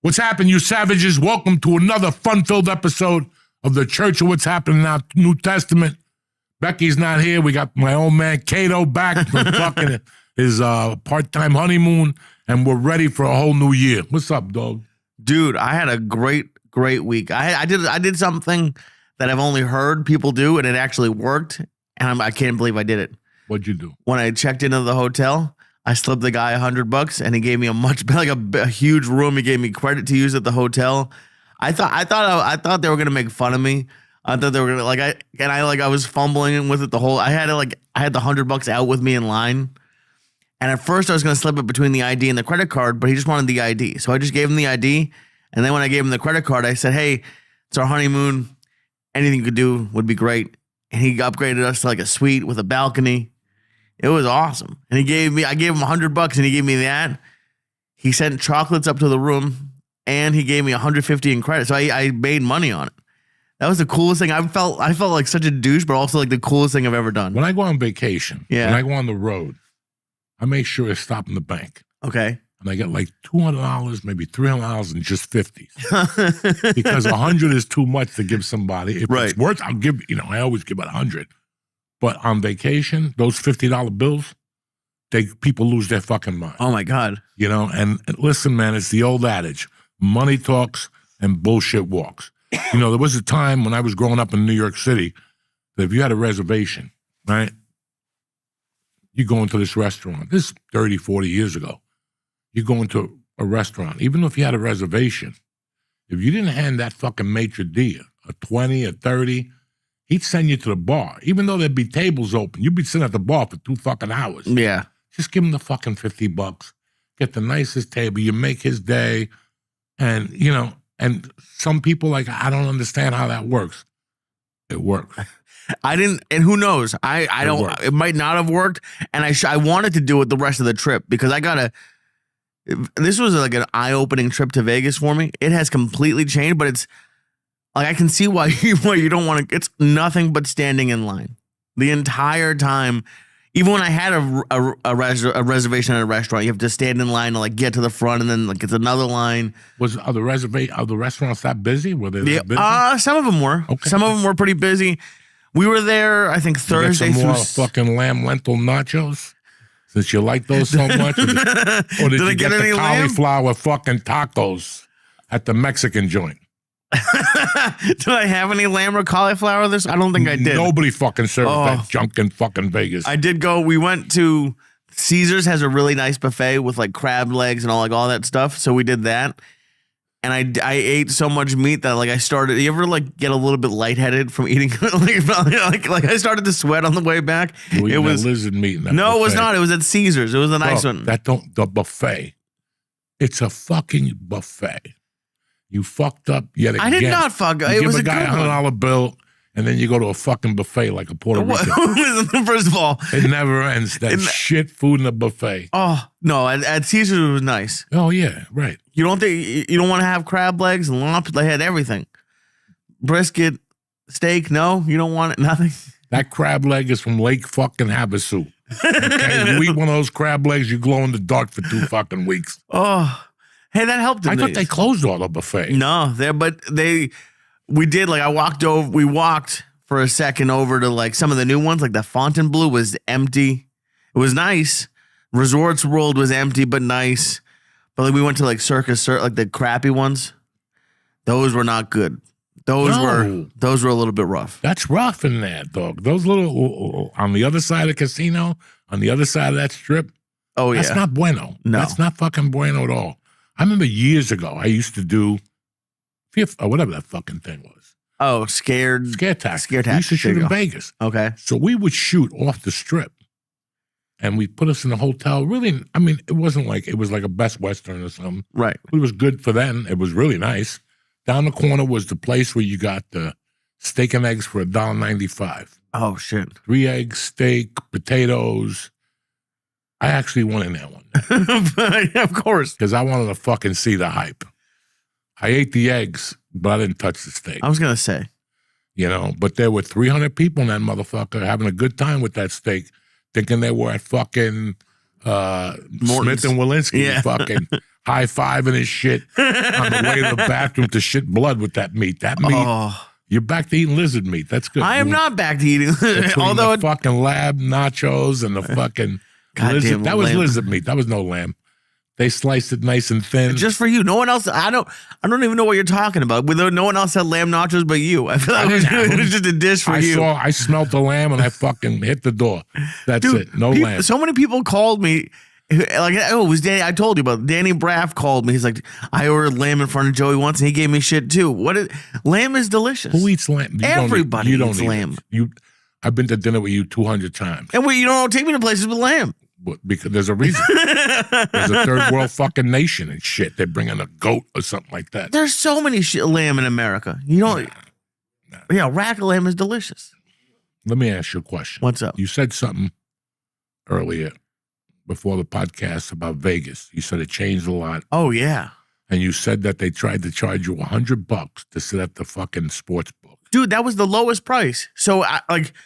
What's happening, you savages? Welcome to another fun-filled episode of the Church of What's Happening in Our New Testament. Becky's not here. We got my old man Cato back from fucking his part-time honeymoon, and we're ready for a whole new year. What's up, dog? Dude, I had a great week. I did something that I've only heard people do, and it actually worked, and I can't believe I did it. What'd you do? When I checked into the hotel, I slipped the guy $100, and he gave me a huge room. He gave me credit to use at the hotel. I thought they were gonna make fun of me. I thought they were gonna I was fumbling with it the whole. I had the $100 out with me in line, and at first I was gonna slip it between the ID and the credit card, but he just wanted the ID, so I just gave him the ID, and then when I gave him the credit card, I said, "Hey, it's our honeymoon. Anything you could do would be great." And he upgraded us to like a suite with a balcony. It was awesome. And I gave him $100 and he gave me that. He sent chocolates up to the room and he gave me $150 in credit. So I made money on it. That was the coolest thing. I felt like such a douche, but also like the coolest thing I've ever done. When I go on vacation, when I go on the road, I make sure I stop in the bank. Okay. And I get like $200, maybe $300 in just 50s. Because 100 is too much to give somebody. If it's worth, I'll give, I always give it 100. But on vacation, those $50 bills, people lose their fucking mind. Oh my God. And listen, man, it's the old adage, money talks and bullshit walks. There was a time when I was growing up in New York City that if you had a reservation, right, you go into this restaurant. This is 30, 40 years ago. You go into a restaurant, even if you had a reservation, if you didn't hand that fucking maitre d' a 20, a 30, he'd send you to the bar. Even though there'd be tables open, you'd be sitting at the bar for 2 fucking hours. Yeah. Just give him the fucking $50. Get the nicest table. You make his day. And, and some people I don't understand how that works. It works. And who knows? I don't, it might not have worked. And I wanted to do it the rest of the trip because this was like an eye-opening trip to Vegas for me. It has completely changed, but it's, I can see why you don't want to. It's nothing but standing in line the entire time. Even when I had a reservation at a restaurant, you have to stand in line to get to the front, and then it's another line. Are the restaurants that busy? Were they that busy? Some of them were. Okay. Some of them were pretty busy. We were there, I think, Thursday. Get some more fucking lamb lentil nachos, since you like those so much. Or did you get any cauliflower fucking tacos at the Mexican joint? Did I have any lamb or cauliflower this? I don't think I did. Nobody fucking served that junk in fucking Vegas. I did go. We went to Caesar's, has a really nice buffet with crab legs and all that stuff. So we did that. And I ate so much meat that I started. You ever get a little bit lightheaded from eating? I started to sweat on the way back. It was lizard meat. In that no, buffet. It was not. It was at Caesar's. It was a nice one. The buffet. It's a fucking buffet. You fucked up yet again. I did not fuck up. It was a guy a $100 bill, and then you go to a fucking buffet like a Puerto Rican. First of all, it never ends. That shit food in the buffet. Oh no, at Caesar's it was nice. Oh yeah, right. You don't want to have crab legs and lobster? They had everything. Brisket, steak. No, you don't want it. Nothing. That crab leg is from Lake fucking Havasu. Okay, you eat one of those crab legs, you glow in the dark for 2 fucking weeks. Oh. Hey, that helped. I thought they closed all the buffet. No, we did. We walked for a second over to some of the new ones, the Fontainebleau was empty. It was nice. Resorts World was empty but nice. But we went to Circus, the crappy ones. Those were not good. Those were a little bit rough. That's rough in there, dog. Those little on the other side of the casino, on the other side of that strip. Oh yeah, that's not bueno. No, that's not fucking bueno at all. I remember years ago, I used to do whatever that fucking thing was. Oh, scare tactics. We used to shoot in Vegas. Okay. So we would shoot off the strip. And we put us in a hotel. Really, it wasn't it was like a Best Western or something. Right. It was good for then. It was really nice. Down the corner was the place where you got the steak and eggs for $1.95. Oh, shit. 3 eggs, steak, potatoes. I actually went in there one day. Of course. Because I wanted to fucking see the hype. I ate the eggs, but I didn't touch the steak. I was going to say. But there were 300 people in that motherfucker having a good time with that steak, thinking they were at fucking Smith and Walensky. Yeah. Fucking, high-fiving his shit on the way to the bathroom to shit blood with that meat. That meat, you're back to eating lizard meat. That's good. I am not back to eating. Although the fucking lab nachos and the fucking lizard. That was lizard meat. That was no lamb. They sliced it nice and thin. Just for you. No one else. I don't even know what you're talking about. No one else had lamb nachos but you. I feel like it was just a dish for you. I smelled the lamb and I fucking hit the door. That's it. No lamb. So many people called me. Like, oh, it was Danny. I told you about Danny Braff called me. He's like, I ordered lamb in front of Joey once and he gave me shit too. Lamb is delicious. Who eats lamb? Everybody eats lamb. I've been to dinner with you 200 times. And you don't take me to places with lamb. Because there's a reason. There's a third world fucking nation and shit. They bring in a goat or something like that. There's so many lamb in America. You know, yeah, rack of lamb is delicious. Let me ask you a question. What's up? You said something earlier before the podcast about Vegas. You said it changed a lot. Oh, yeah. And you said that they tried to charge you $100 to sit at the fucking sports book. Dude, that was the lowest price. So,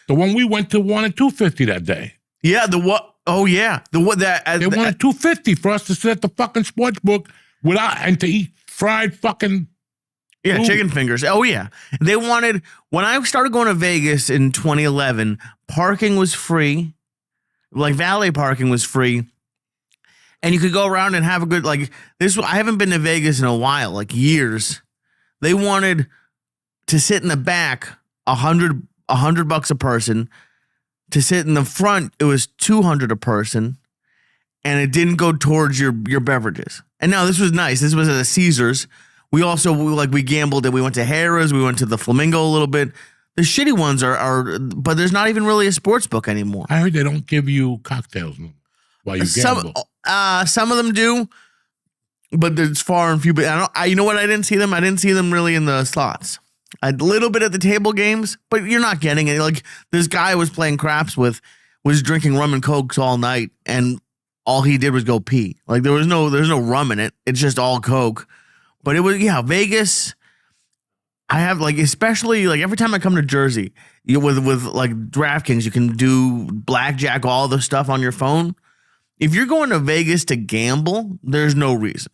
the one we went to wanted $250 that day. Yeah, the what? Oh yeah, they wanted $250 for us to sit at the fucking sports book and to eat fried fucking chicken fingers. Oh yeah, they wanted. When I started going to Vegas in 2011, parking was free, like valet parking was free, and you could go around and have a good this. I haven't been to Vegas in a while, like years. They wanted to sit in the back, $100 a person. To sit in the front, it was $200 a person, and it didn't go towards your beverages. And now this was nice. This was at a Caesars. We also we gambled and we went to Harrah's. We went to the Flamingo a little bit. The shitty ones are but there's not even really a sports book anymore. I heard they don't give you cocktails while you gamble. Some of them do, but there's far and few. But you know what? I didn't see them. I didn't see them really in the slots. A little bit at the table games, but you're not getting it. Like this guy I was playing craps with was drinking rum and cokes all night, and all he did was go pee. Like there's no rum in it. It's just all coke. But it was Vegas. I have especially every time I come to Jersey, with DraftKings, you can do blackjack, all the stuff on your phone. If you're going to Vegas to gamble, there's no reason.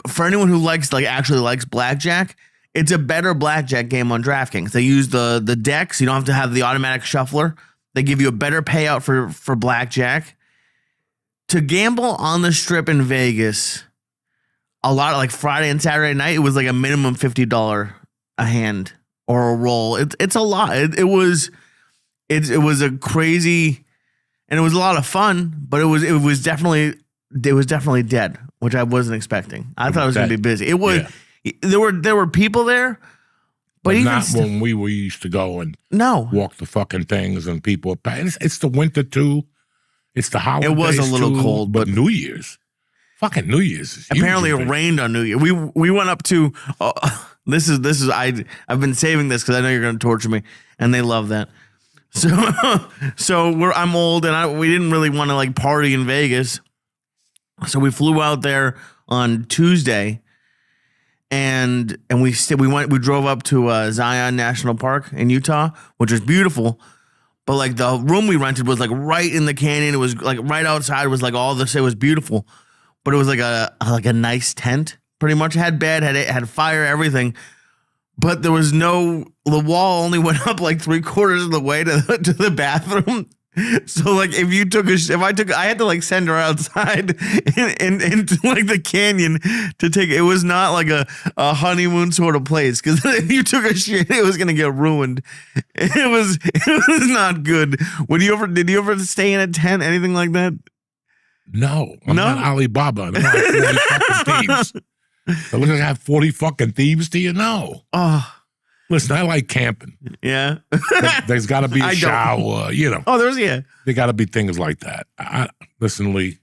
For anyone who actually likes blackjack. It's a better blackjack game on DraftKings. They use the decks. You don't have to have the automatic shuffler. They give you a better payout for blackjack. To gamble on the strip in Vegas, a lot of Friday and Saturday night, it was a minimum $50 a hand or a roll. It's a lot. It was a crazy, and it was a lot of fun, but it was definitely dead, which I wasn't expecting. I thought it was going to be busy. It was. Yeah. There were people there, but even not when we used to go and walk the fucking things and people. It's the winter too. It's the holidays. It was a little cold, but New Year's, fucking New Year's. Is apparently, it rained on New Year. We went up to. This is I've been saving this because I know you're going to torture me, and they love that. So I'm old, and we didn't really want to party in Vegas, so we flew out there on Tuesday. And we drove up to Zion National Park in Utah, which was beautiful. But the room we rented was right in the canyon. It was right outside. It was all this. It was beautiful, but it was a nice tent. Pretty much had bed, had fire, everything. But there was the wall only went up 3/4 of the way to the bathroom. So if I had to send her outside into the canyon to take it was not a honeymoon sort of place, because if you took a shit it was gonna get ruined. It was not good. Did you ever stay in a tent, anything like that? No, I'm not Alibaba. I'm not 40 fucking thieves. I look like I have 40 fucking thieves. Do you know? Oh. Listen, I like camping. Yeah. There's got to be a shower, Oh, there got to be things like that. Listen, Lee,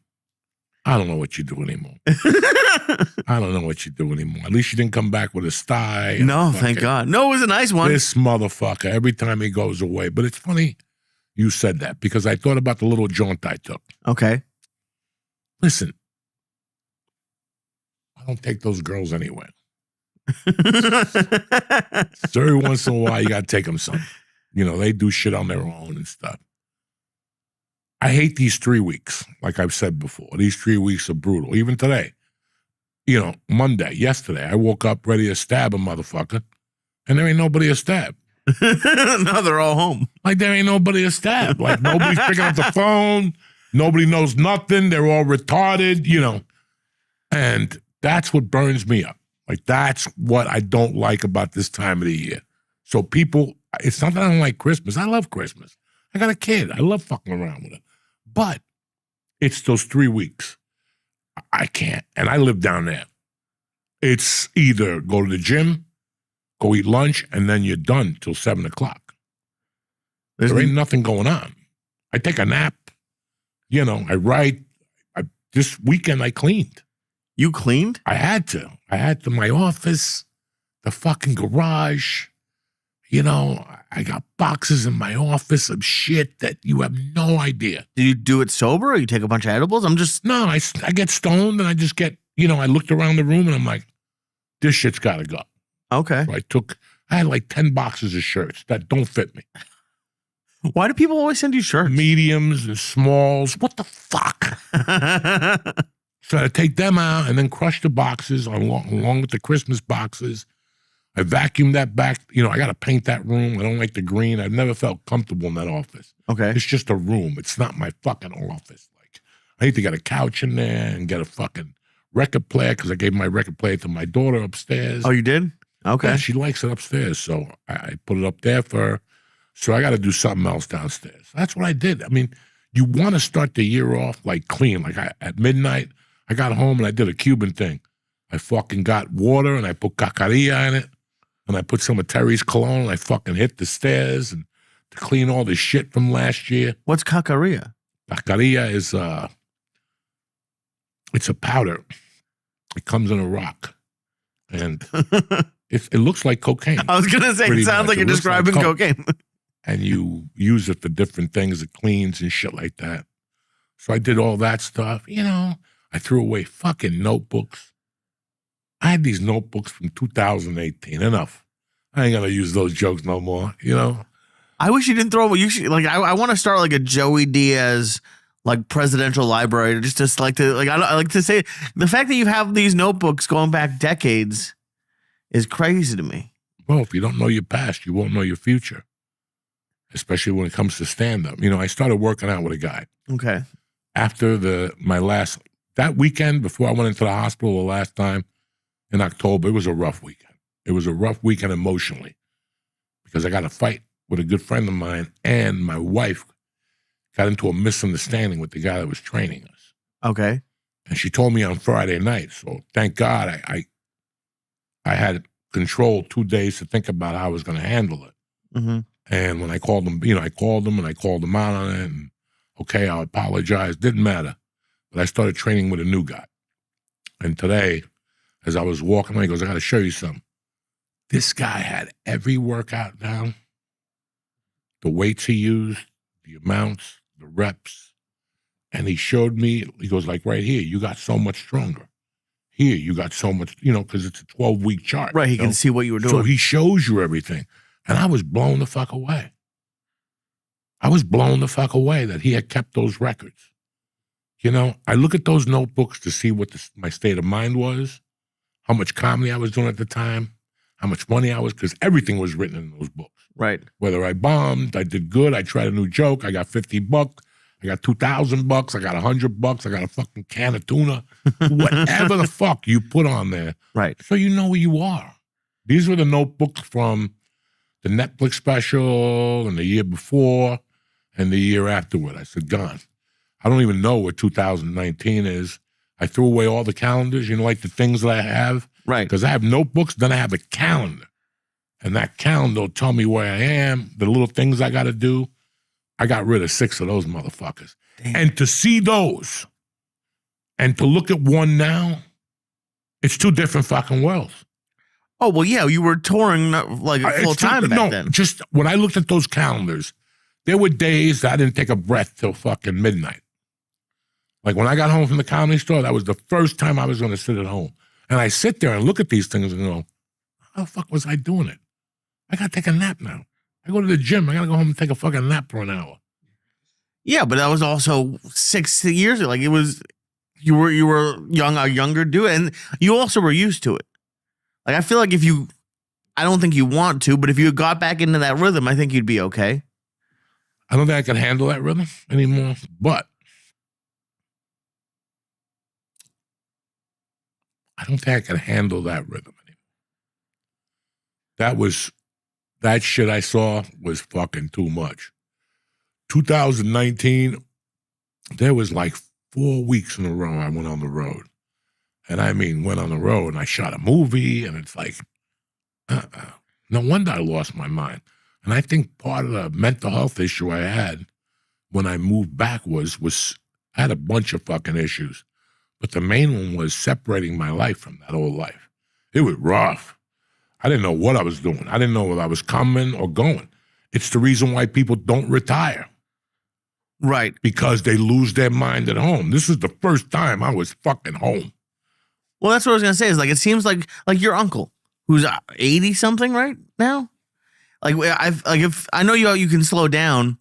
I don't know what you do anymore. I don't know what you do anymore. At least you didn't come back with a sty. No, thank God. No, it was a nice one. This motherfucker, every time he goes away. But it's funny you said that, because I thought about the little jaunt I took. Okay. Listen, I don't take those girls anywhere. So every once in a while, you got to take them something. They do shit on their own and stuff. I hate these 3 weeks. Like I've said before, these 3 weeks are brutal. Even today, yesterday, I woke up ready to stab a motherfucker, and there ain't nobody to stab. No, they're all home. Like there ain't nobody to stab. Like nobody's picking up the phone. Nobody knows nothing. They're all retarded, And that's what burns me up. Like that's what I don't like about this time of the year. So people, it's not that I don't like Christmas. I love Christmas. I got a kid. I love fucking around with her. But it's those 3 weeks. I can't. And I live down there. It's either go to the gym, go eat lunch, and then you're done till 7 o'clock. There ain't nothing going on. I take a nap. I write. This weekend I cleaned. You cleaned? I had to. My office, the fucking garage. I got boxes in my office of shit that you have no idea. Did you do it sober or you take a bunch of edibles? No, I get stoned and I just get, I looked around the room and I'm like, this shit's got to go. Okay. So I had like 10 boxes of shirts that don't fit me. Why do people always send you shirts? Mediums and smalls. What the fuck? So I take them out and then crush the boxes along with the Christmas boxes. I vacuumed that back. I got to paint that room. I don't like the green. I've never felt comfortable in that office. Okay. It's just a room. It's not my fucking office. Like, I need to get a couch in there and get a fucking record player because I gave my record player to my daughter upstairs. Oh, you did? Okay. Yeah, she likes it upstairs. So I put it up there for her. So I got to do something else downstairs. That's what I did. I mean, you want to start the year off like clean. Like at midnight, I got home and I did a Cuban thing. I fucking got water and I put cacarilla in it. And I put some of Terry's cologne and I fucking hit the stairs and to clean all the shit from last year. What's cacarilla? Cacarilla is it's a powder. It comes in a rock. And it looks like cocaine. I was going to say, it sounds like you're describing cocaine. And you use it for different things. It cleans and shit like that. So I did all that stuff. I threw away fucking notebooks. I had these notebooks from 2018. Enough. I ain't going to use those jokes no more, I wish you didn't throw them. You should, I want to start like a Joey Diaz, presidential library. I like to say the fact that you have these notebooks going back decades is crazy to me. Well, if you don't know your past, you won't know your future, especially when it comes to stand-up. I started working out with a guy. Okay. After that weekend before I went into the hospital the last time in October, it was a rough weekend. It was a rough weekend emotionally because I got a fight with a good friend of mine and my wife got into a misunderstanding with the guy that was training us. Okay. And she told me on Friday night. So thank God I had control 2 days to think about how I was going to handle it. Mm-hmm. And when I called him, I called him and I called him out on it. And okay, I apologize. Didn't matter. But I started training with a new guy. And today, as I was walking, he goes, I got to show you something. This guy had every workout down, the weights he used, the amounts, the reps. And he showed me, he goes, like right here, you got so much stronger. Here, you got so much, because it's a 12-week chart. Right, he can see what you were doing. So he shows you everything. And I was blown the fuck away. I was blown the fuck away that he had kept those records. I look at those notebooks to see what my state of mind was, how much comedy I was doing at the time, how much money I was, because everything was written in those books. Right. Whether I bombed, I did good, I tried a new joke, I got $50, I got $2,000, I got $100, I got a fucking can of tuna, whatever the fuck you put on there. Right. So you know where you are. These were the notebooks from the Netflix special and the year before and the year afterward. I said, gone. I don't even know what 2019 is. I threw away all the calendars, like the things that I have. Right. Because I have notebooks, then I have a calendar. And that calendar will tell me where I am, the little things I got to do. I got rid of 6 of those motherfuckers. Damn. And to see those and to look at one now, it's 2 different fucking worlds. Oh, well, yeah, you were touring full time back then. Just when I looked at those calendars, there were days that I didn't take a breath till fucking midnight. Like when I got home from the Comedy Store, that was the first time I was going to sit at home. And I sit there and look at these things and go, how the fuck was I doing it? I got to take a nap now. I go to the gym. I got to go home and take a fucking nap for an hour. Yeah, but that was also 6 years ago. Like it was, you were young, a younger dude, and you also were used to it. Like I feel like I don't think you want to, but if you got back into that rhythm, I think you'd be okay. I don't think I can handle that rhythm anymore, but I don't think I can handle that rhythm anymore. That shit I saw was fucking too much. 2019, there was like 4 weeks in a row I went on the road. And I mean, went on the road and I shot a movie and it's like, no wonder I lost my mind. And I think part of the mental health issue I had when I moved back was I had a bunch of fucking issues. But the main one was separating my life from that old life. It was rough. I didn't know what I was doing. I didn't know whether I was coming or going. It's the reason why people don't retire. Right. Because they lose their mind at home. This is the first time I was fucking home. Well, that's what I was gonna say. Is like it seems like your uncle, who's 80 something right now. Like if I know you can slow down,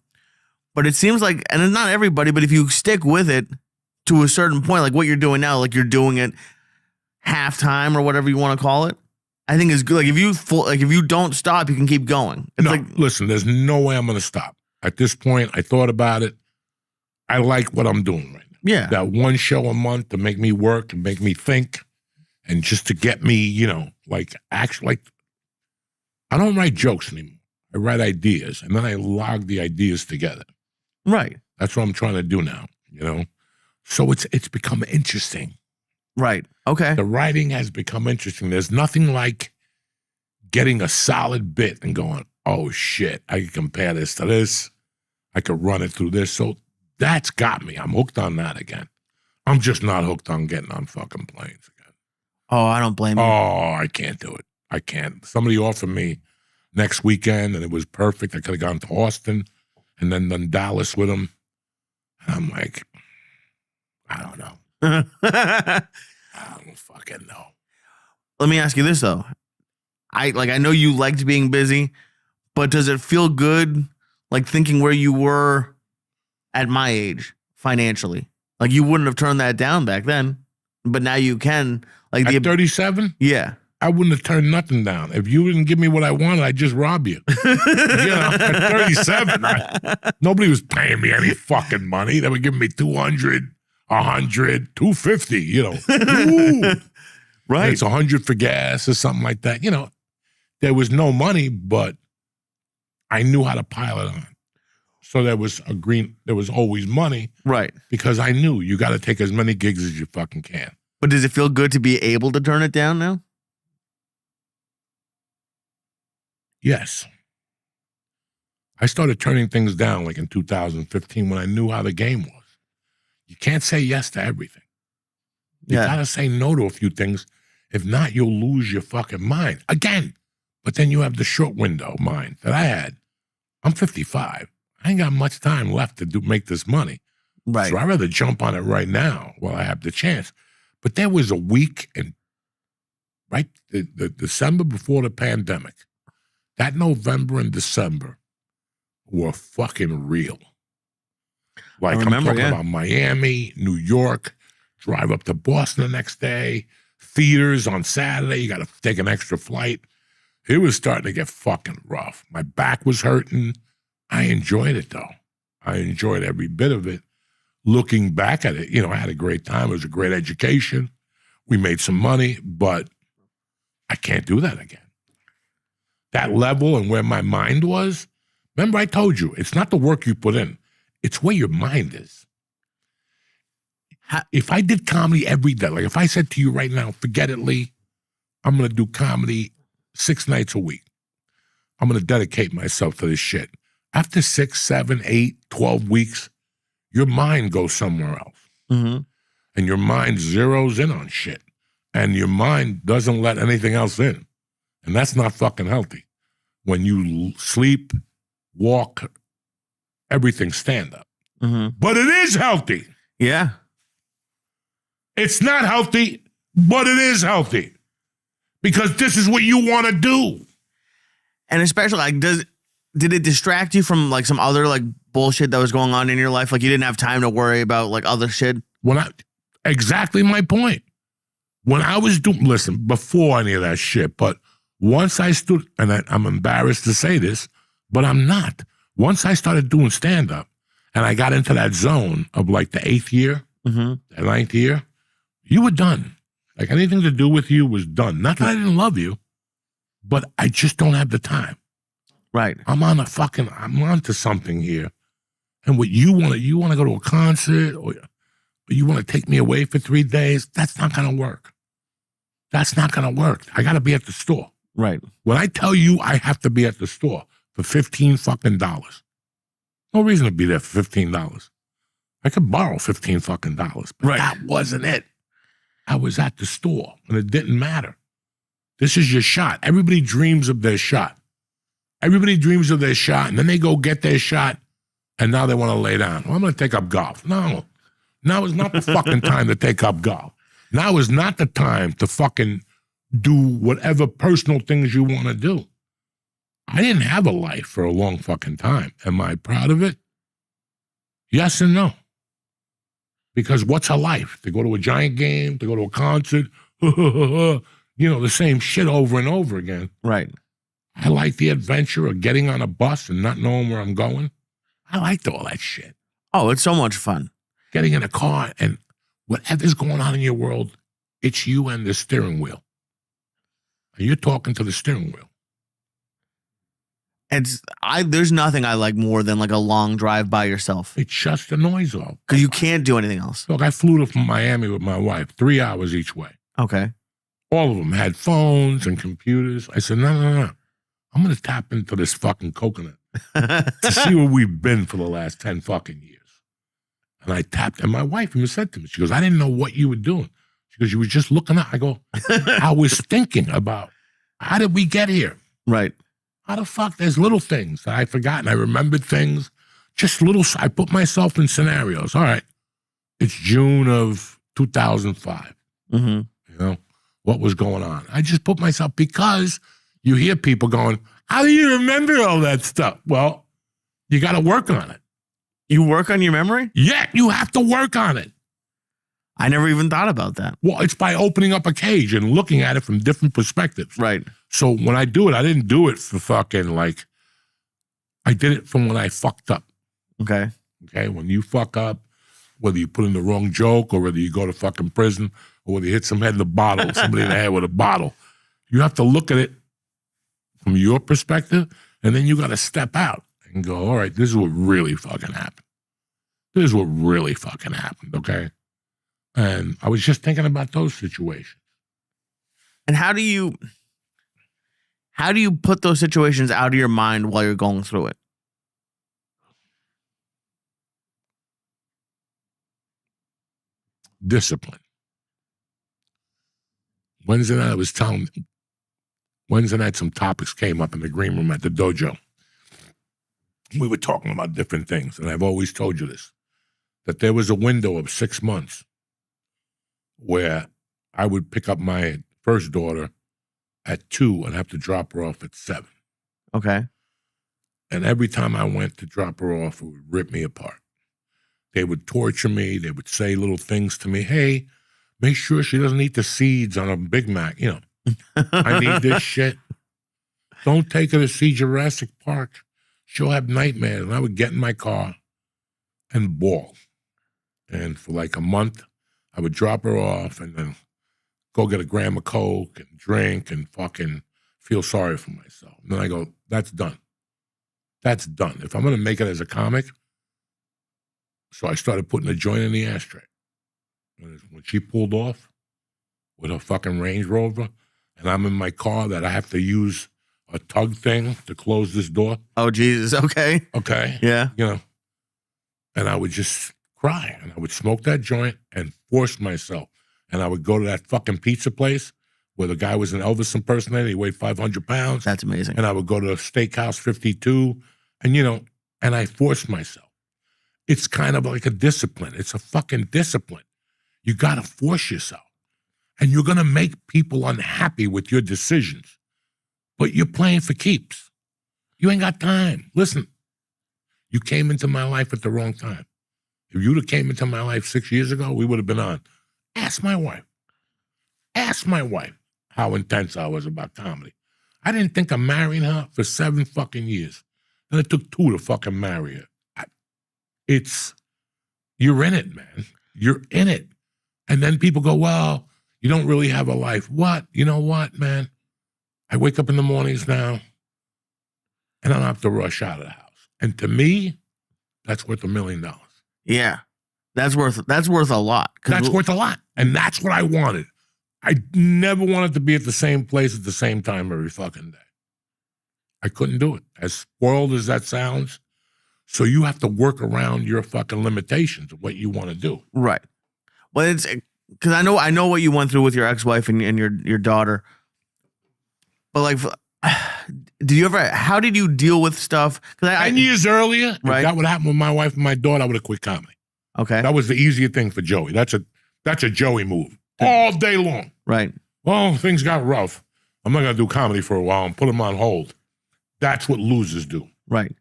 but it seems like, and it's not everybody, but if you stick with it to a certain point, like what you're doing now, like you're doing it halftime or whatever you want to call it, I think is good. Like if you don't stop, you can keep going. It's listen, there's no way I'm gonna stop. At this point, I thought about it. I like what I'm doing right now. Yeah. That one show a month to make me work and make me think and just to get me, like actually, like I don't write jokes anymore. I write ideas and then I log the ideas together. Right. That's what I'm trying to do now, So it's become interesting. Right. Okay. The writing has become interesting. There's nothing like getting a solid bit and going, oh shit, I can compare this to this. I could run it through this. So that's got me. I'm hooked on that again. I'm just not hooked on getting on fucking planes again. Oh, I don't blame you. Oh, I can't do it. I can't. Somebody offered me next weekend and it was perfect. I could have gone to Austin and then done Dallas with them. And I'm like, I don't know. I don't fucking know. Let me ask you this though. I know you liked being busy, but does it feel good, like thinking where you were at my age financially? Like you wouldn't have turned that down back then, but now you can. Like at 37? Yeah. I wouldn't have turned nothing down. If you didn't give me what I wanted, I'd just rob you. At 37, nobody was paying me any fucking money. They were giving me 200, 100, 250, Ooh. Right. It's 100 for gas or something like that. There was no money, but I knew how to pile it on. So there was always money. Right. Because I knew you got to take as many gigs as you fucking can. But does it feel good to be able to turn it down now? Yes. I started turning things down like in 2015 when I knew how the game was. You can't say yes to everything. You got to say no to a few things. If not, you'll lose your fucking mind. Again. But then you have the short window mind that I had. I'm 55. I ain't got much time left to make this money. Right. So I'd rather jump on it right now while I have the chance. But there was a week in the December before the pandemic. That November and December were fucking real. Like I'm talking about Miami, New York, drive up to Boston the next day, theaters on Saturday, you got to take an extra flight. It was starting to get fucking rough. My back was hurting. I enjoyed it though. I enjoyed every bit of it. Looking back at it, I had a great time. It was a great education. We made some money, but I can't do that again. That level and where my mind was, remember I told you, it's not the work you put in. It's where your mind is. If I did comedy every day, like if I said to you right now, forget it, Lee, I'm going to do comedy 6 nights a week. I'm going to dedicate myself to this shit. After 6, 7, 8, 12 weeks, your mind goes somewhere else. Mm-hmm. And your mind zeroes in on shit. And your mind doesn't let anything else in. And that's not fucking healthy. When you sleep, walk, everything stand up. Mm-hmm. But it is healthy. Yeah. It's not healthy, but it is healthy. Because this is what you want to do. And especially, like, did it distract you from like some other like bullshit that was going on in your life? Like you didn't have time to worry about like other shit? Exactly my point. When I was listen, before any of that shit, but once I stood, and I'm embarrassed to say this, but I'm not. Once I started doing stand-up and I got into that zone of like the 8th year, the 9th year, you were done. Like anything to do with you was done. Not that I didn't love you, but I just don't have the time. Right. I'm on to something here. And what you want to go to a concert or you want to take me away for 3 days, that's not going to work. That's not going to work. I got to be at the store. Right. When I tell you I have to be at the store for $15 fucking dollars, no reason to be there for $15. I could borrow $15 fucking dollars, but that wasn't it. I was at the store, and it didn't matter. This is your shot. Everybody dreams of their shot. Everybody dreams of their shot, and then they go get their shot, and now they want to lay down. Well, I'm going to take up golf. No. Now is not the fucking time to take up golf. Now is not the time to fucking do whatever personal things you want to do. I didn't have a life for a long fucking time. Am I proud of it? Yes and no. Because what's a life? To go to a Giant game, to go to a concert, the same shit over and over again. Right. I like the adventure of getting on a bus and not knowing where I'm going. I liked all that shit. Oh, it's so much fun. Getting in a car and whatever's going on in your world, it's you and the steering wheel. And you're talking to the steering wheel. There's nothing I like more than like a long drive by yourself. It shuts the noise off. Because you can't do anything else. Look, I flew to Miami with my wife, 3 hours each way. Okay. All of them had phones and computers. I said, no. I'm going to tap into this fucking coconut to see where we've been for the last 10 fucking years. And I tapped, and my wife even said to me, she goes, I didn't know what you were doing. She goes, you were just looking up. I go, I was thinking about, how did we get here? Right. How the fuck? There's little things that I forgot, and I remembered things. Just little, I put myself in scenarios. All right, it's June of 2005. What was going on? I just put myself, because you hear people going, how do you remember all that stuff? Well, you got to work on it. You work on your memory? Yeah, you have to work on it. I never even thought about that. Well, it's by opening up a cage and looking at it from different perspectives. Right. So when I do it, I didn't do it for fucking I did it from when I fucked up. Okay. Okay, when you fuck up, whether you put in the wrong joke or whether you go to fucking prison or whether you hit somebody in the head with a bottle, you have to look at it from your perspective, and then you got to step out and go, all right, this is what really fucking happened. This is what really fucking happened, okay? And I was just thinking about those situations. And how do you put those situations out of your mind while you're going through it? Discipline. Wednesday night some topics came up in the green room at the dojo. We were talking about different things, and I've always told you this, that there was a window of 6 months where I would pick up my first daughter at 2 and have to drop her off at 7. Okay. And every time I went to drop her off, it would rip me apart. They would torture me. They would say little things to me. Hey, make sure she doesn't eat the seeds on a Big Mac. I need this shit. Don't take her to see Jurassic Park. She'll have nightmares. And I would get in my car and bawl. And for like a month, I would drop her off and then go get a gram of Coke and drink and fucking feel sorry for myself. And then I go, that's done. That's done. If I'm going to make it as a comic, so I started putting a joint in the ashtray. And when she pulled off with her fucking Range Rover, and I'm in my car that I have to use a tug thing to close this door. Oh, Jesus. Okay. Okay. Yeah. And I would just cry, and I would smoke that joint and force myself. And I would go to that fucking pizza place where the guy was an Elvis impersonator. He weighed 500 pounds. That's amazing. And I would go to Steakhouse 52, and and I forced myself. It's kind of like a discipline. It's a fucking discipline. You got to force yourself. And you're going to make people unhappy with your decisions. But you're playing for keeps. You ain't got time. Listen, you came into my life at the wrong time. If you'd have came into my life 6 years ago, we would have been on. Ask my wife. Ask my wife how intense I was about comedy. I didn't think of marrying her for 7 fucking years. And it took 2 to fucking marry her. You're in it, man. You're in it. And then people go, well, you don't really have a life. What? You know what, man? I wake up in the mornings now and I don't have to rush out of the house. And to me, that's worth $1 million. Yeah. That's worth a lot. That's worth a lot. And that's what I wanted. I never wanted to be at the same place at the same time every fucking day. I couldn't do it. As spoiled as that sounds. So you have to work around your fucking limitations of what you want to do. Right. Well, it's because I know what you went through with your ex-wife and your daughter. But like, how did you deal with stuff? 10 years earlier, right. If that would happen with my wife and my daughter, I would have quit comedy. Okay. That was the easier thing for Joey. That's a Joey move. All day long. Right. Well, things got rough. I'm not going to do comedy for a while and put them on hold. That's what losers do. Right.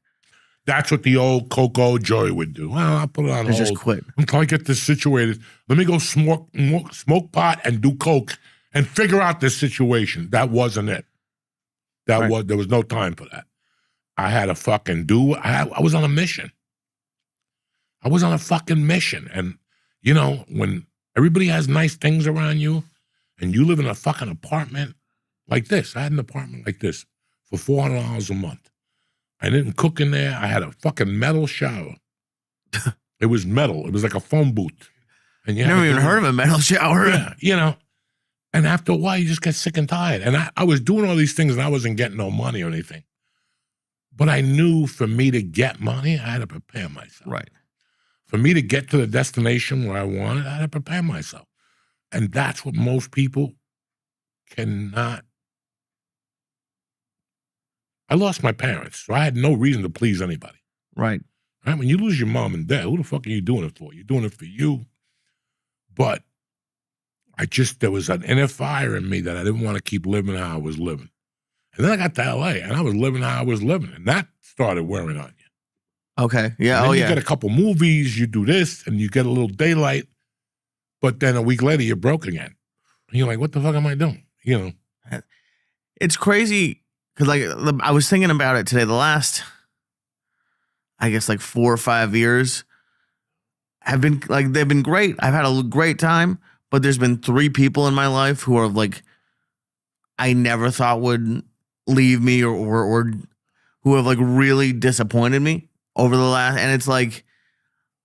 That's what the old Coco Joey would do. Well, I'll put it on hold. Just quit. I'm trying to get this situated. Let me go smoke pot and do coke and figure out this situation. That wasn't it. There was no time for that. I had to fucking do. I was on a mission. I was on a fucking mission. And, you know, when everybody has nice things around you and you live in a fucking apartment like this. I had an apartment like this for $400 a month. I didn't cook in there. I had a fucking metal shower. It was metal. It was like a phone booth. And you never even heard of a metal shower. Yeah, you know. And after a while, you just get sick and tired. And I was doing all these things and I wasn't getting no money or anything. But I knew for me to get money, I had to prepare myself. Right. For me to get to the destination where I wanted, I had to prepare myself. And that's what most people cannot. I lost my parents, so I had no reason to please anybody. Right. Right? When you lose your mom and dad, who the fuck are you doing it for? You're doing it for you. But there was an inner fire in me that I didn't want to keep living how I was living. And then I got to LA and I was living how I was living. And that started wearing on you. Okay. Yeah. You get a couple movies, you do this, and you get a little daylight. But then a week later, you're broke again. And you're like, what the fuck am I doing? You know? It's crazy because, like, I was thinking about it today. The last, I guess, like 4 or 5 years have been, like, they've been great. I've had a great time. But there's been 3 people in my life who are, like, I never thought would leave me or who have, like, really disappointed me over the last, and it's like,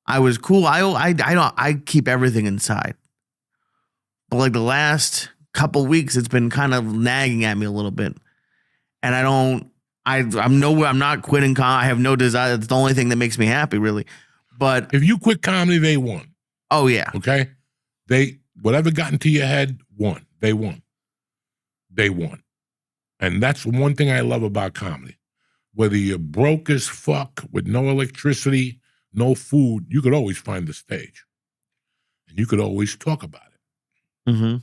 I was cool. I keep everything inside. But like the last couple weeks, it's been kind of nagging at me a little bit. And I'm not quitting I have no desire. It's the only thing that makes me happy, really. But if you quit comedy, they won. Oh yeah. Okay? Whatever got into your head, won. They won. They won. And that's one thing I love about comedy. Whether you're broke as fuck with no electricity, no food, you could always find the stage. And you could always talk about it. Mm-hmm.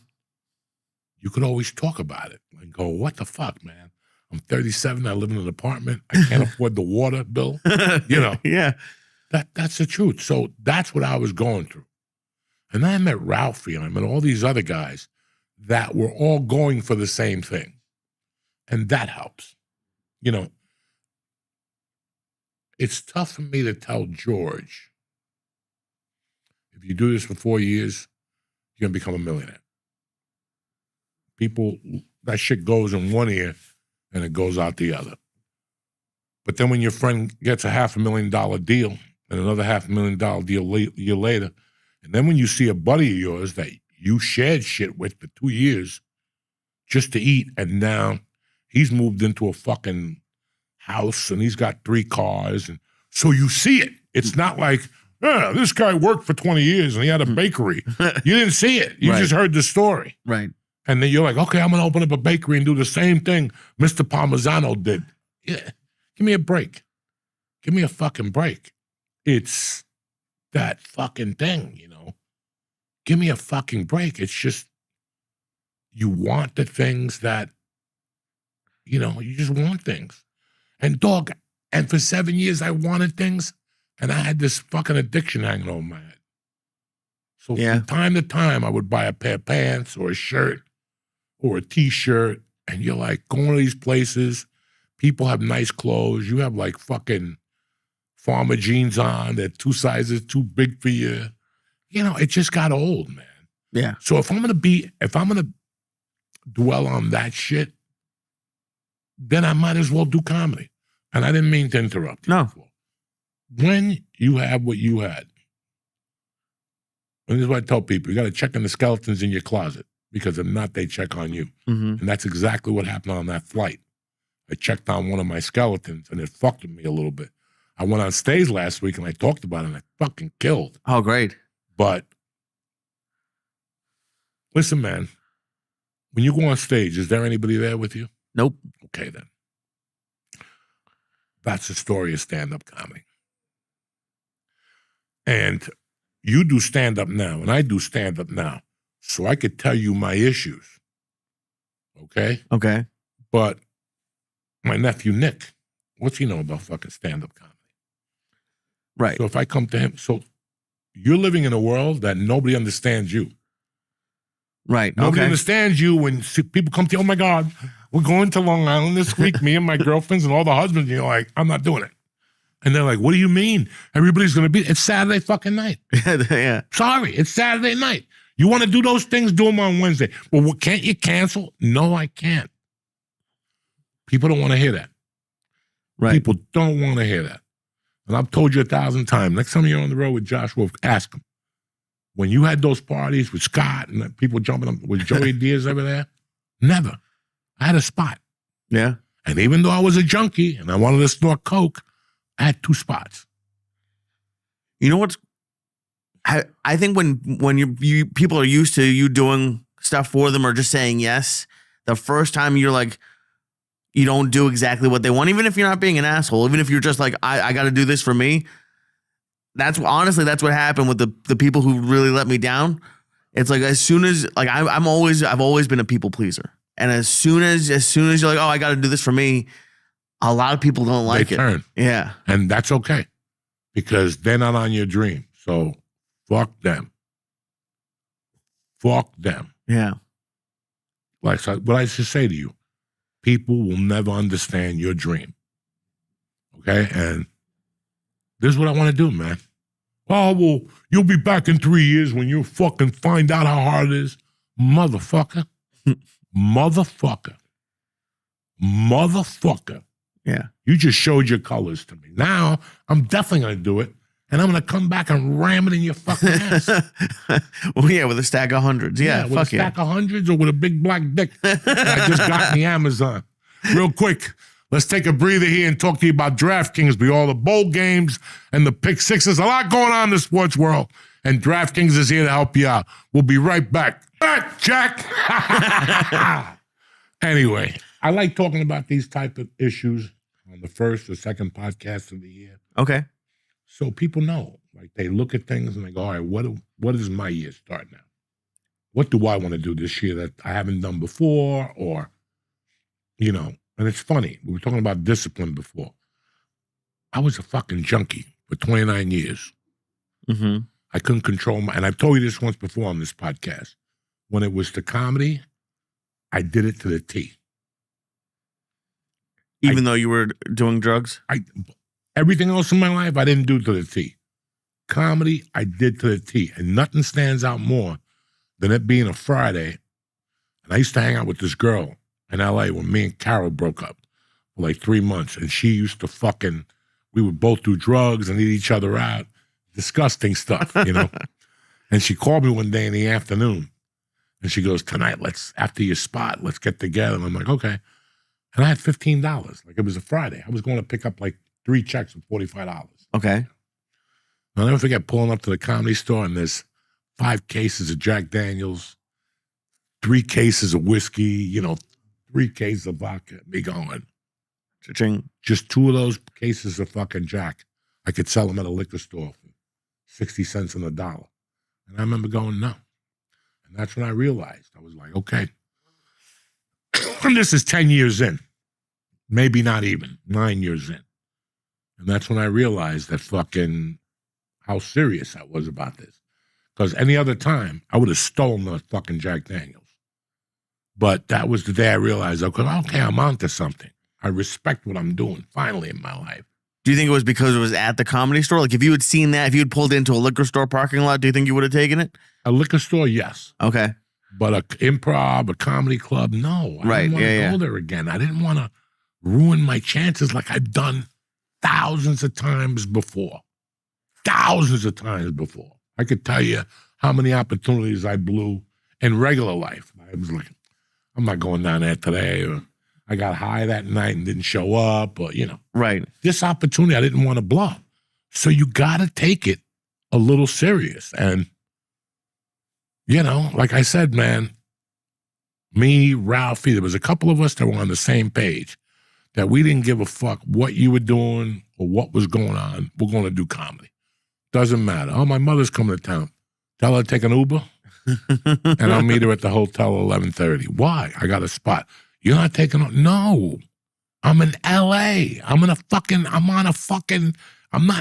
You could always talk about it and go, what the fuck, man? I'm 37, I live in an apartment, I can't afford the water bill. You know. Yeah. That's the truth. So that's what I was going through. And then I met Ralphie and I met all these other guys that were all going for the same thing. And that helps. You know, it's tough for me to tell George, if you do this for 4 years, you're going to become a millionaire. People, that shit goes in one ear and it goes out the other. But then when your friend gets a $500,000 deal and another $500,000 deal a year later, and then when you see a buddy of yours that you shared shit with for 2 years just to eat, and now he's moved into a fucking house and he's got 3 cars, and so you see it. It's not like, this guy worked for 20 years and he had a bakery. You didn't see it. You just heard the story. Right. And then you're like, okay, I'm going to open up a bakery and do the same thing Mr. Parmesan did. Yeah. Give me a break. Give me a fucking break. It's that fucking thing, you know. Give me a fucking break. It's just, you want the things that, you know, you just want things. And dog, and for 7 years I wanted things, and I had this fucking addiction hanging over my head. So from time to time, I would buy a pair of pants or a shirt or a T-shirt, and you're like going to these places. People have nice clothes. You have like fucking farmer jeans on. They're 2 sizes too big for you. You know, it just got old, man. Yeah. So if I'm gonna dwell on that shit, then I might as well do comedy. And I didn't mean to interrupt you. No. Before. When you have what you had, and this is what I tell people, you got to check on the skeletons in your closet, because if not, they check on you. Mm-hmm. And that's exactly what happened on that flight. I checked on one of my skeletons, and it fucked with me a little bit. I went on stage last week, and I talked about it, and I fucking killed. Oh, great. But listen, man, when you go on stage, is there anybody there with you? Nope. Okay, then. That's the story of stand-up comedy. And you do stand-up now, and I do stand-up now, so I could tell you my issues, okay? Okay. But my nephew, Nick, what's he know about fucking stand-up comedy? Right. So if I come to him, so you're living in a world that nobody understands you. Right. Nobody Okay. understands you when people come to you, oh my God, we're going to Long Island this week, me and my girlfriends and all the husbands. And you're like, I'm not doing it. And they're like, what do you mean? Everybody's going to be, it's Saturday fucking night. Yeah. Sorry, it's Saturday night. You want to do those things, do them on Wednesday. Well, can't you cancel? No, I can't. People don't want to hear that. Right. People don't want to hear that. And I've told you 1,000 times, next time you're on the road with Josh Wolf, ask him. When you had those parties with Scott and people jumping up with Joey Diaz over there, never. I had a spot. Yeah. And even though I was a junkie and I wanted to snort coke, I had 2 spots. You know what's? I think when you people are used to you doing stuff for them or just saying yes, the first time you're like, you don't do exactly what they want, even if you're not being an asshole, even if you're just like, I got to do this for me. That's honestly, that's what happened with the people who really let me down. It's like, as soon as like I've always been a people pleaser, and as soon as you're like, oh, I got to do this for me, a lot of people don't like They it. turn. Yeah, And that's okay, because they're not on your dream. So fuck them. Fuck them. yeah, Like so what I should say to you, people will never understand your dream. Okay? And this is what I want to do, man. Oh, well, you'll be back in 3 years when you fucking find out how hard it is. Motherfucker. Motherfucker. Motherfucker. yeah. You just showed your colors to me. Now, I'm definitely going to do it, and I'm going to come back and ram it in your fucking ass. Well, yeah, with a stack of hundreds. Yeah, with a fuck stack of hundreds or with a big black dick that I just got in the Amazon. Real quick, let's take a breather here and talk to you about DraftKings, be all the bowl games and the pick sixes. A lot going on in the sports world, and DraftKings is here to help you out. We'll be right back. Jack. Anyway, I like talking about these type of issues on the first or second podcast of the year. Okay. So people know, like they look at things and they go, all right, what is my year start now? What do I want to do this year that I haven't done before? Or, you know, and it's funny. We were talking about discipline before. I was a fucking junkie for 29 years. Mm-hmm. I couldn't control and I've told you this once before on this podcast. When it was the comedy, I did it to the T. Even though you were doing drugs? Everything else in my life, I didn't do to the T. Comedy, I did to the T. And nothing stands out more than it being a Friday. And I used to hang out with this girl in LA when me and Carol broke up for like 3 months. And she used to we would both do drugs and eat each other out. Disgusting stuff, you know? And she called me one day in the afternoon. And she goes, tonight, after your spot, let's get together. And I'm like, okay. And I had $15. Like it was a Friday. I was going to pick up like 3 checks of $45. Okay. I'll never forget pulling up to the Comedy Store and there's 5 cases of Jack Daniels, 3 cases of whiskey, 3 cases of vodka. Me going, Cha-ching. just 2 of those cases of fucking Jack. I could sell them at a liquor store for 60 cents on the dollar. And I remember going, no. And that's when I realized. I was like, okay. And this is 10 years in. maybe not even 9 years in. And that's when I realized that fucking how serious I was about this. Because any other time, I would have stolen the fucking Jack Daniels. But that was the day I realized, okay, I'm onto something. I respect what I'm doing finally in my life. Do you think it was because it was at the Comedy Store? Like, if you had seen that, if you had pulled into a liquor store parking lot, do you think you would have taken it? A liquor store, yes. Okay. But a improv, a comedy club, no. I didn't want to go there again. I didn't want to ruin my chances like I've done thousands of times before. Thousands of times before. I could tell you how many opportunities I blew in regular life. I was like, I'm not going down there today. Or I got high that night and didn't show up. Or, you know. Right. This opportunity I didn't want to blow. So you got to take it a little serious. And, you know, like I said, man, me, Ralphie, there was a couple of us that were on the same page, that we didn't give a fuck what you were doing or what was going on. We're going to do comedy. Doesn't matter. Oh, my mother's coming to town. Tell her to take an Uber, and I'll meet her at the hotel at 11:30. Why? I got a spot. You're not taking a... No. I'm in L.A. I'm not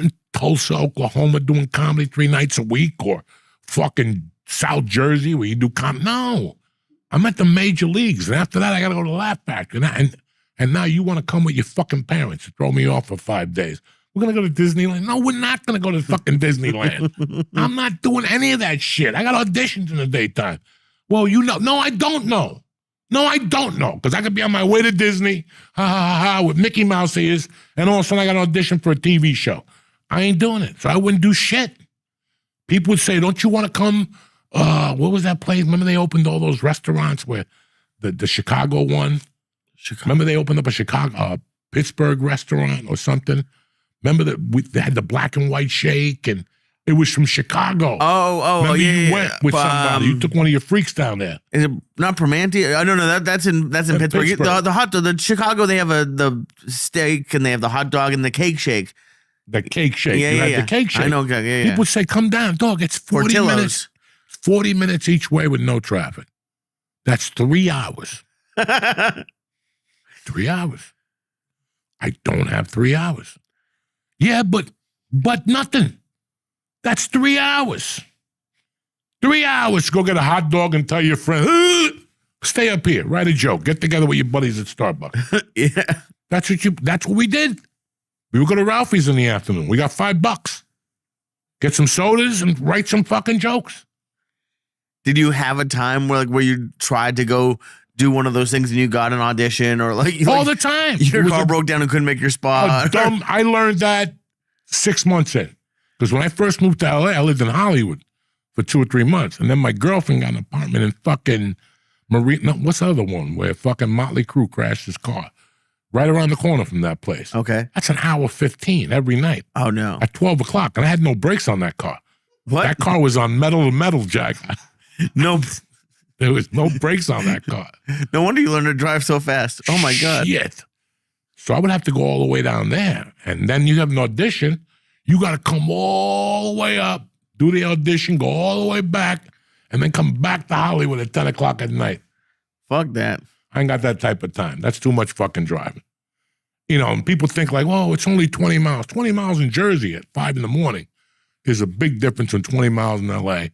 in Tulsa, Oklahoma doing comedy 3 nights a week or fucking South Jersey where you do comedy. No. I'm at the major leagues, and after that, I got to go to the Laugh Factory. And now you want to come with your fucking parents to throw me off for 5 days. We're going to go to Disneyland. No, we're not going to go to fucking Disneyland. I'm not doing any of that shit. I got auditions in the daytime. Well, you know. No, I don't know. No, I don't know. Because I could be on my way to Disney, with Mickey Mouse ears, and all of a sudden I got an audition for a TV show. I ain't doing it. So I wouldn't do shit. People would say, don't you want to come? What was that place? Remember they opened all those restaurants where the Chicago one? Remember they opened up a Pittsburgh restaurant or something? Remember that they had the black and white shake, and it was from Chicago. Remember you went with somebody. You took one of your freaks down there. Is it not Primanti? I don't know. That's in Pittsburgh. The Chicago, they have the steak and they have the hot dog and the cake shake. The cake shake. You had the cake shake. I know. Yeah. People say, come down, dog. It's 40 Portillo's. minutes. 40 minutes each way with no traffic. That's 3 hours. 3 hours. I don't have 3 hours. Yeah, but nothing. That's 3 hours. 3 hours to go get a hot dog and tell your friend, stay up here, write a joke, get together with your buddies at Starbucks. Yeah. That's what we did. We would go to Ralphie's in the afternoon. We got $5. Get some sodas and write some fucking jokes. Did you have a time where you tried to go do one of those things and you got an audition, or all the time? Your car broke down and couldn't make your spot. I learned that 6 months in. Because when I first moved to LA, I lived in Hollywood for 2 or 3 months. And then my girlfriend got an apartment in fucking what's the other one where fucking Motley Crue crashed his car? Right around the corner from that place. Okay. That's an hour 15 every night. Oh, no. At 12 o'clock. And I had no brakes on that car. What? That car was on metal to metal, Jack. No. There was no brakes on that car. No wonder you learned to drive so fast. Oh, my God. Shit. So I would have to go all the way down there. And then you have an audition. You got to come all the way up, do the audition, go all the way back, and then come back to Hollywood at 10 o'clock at night. Fuck that. I ain't got that type of time. That's too much fucking driving. You know, and people think like, oh, it's only 20 miles. 20 miles in Jersey at 5 in the morning is a big difference from 20 miles in LA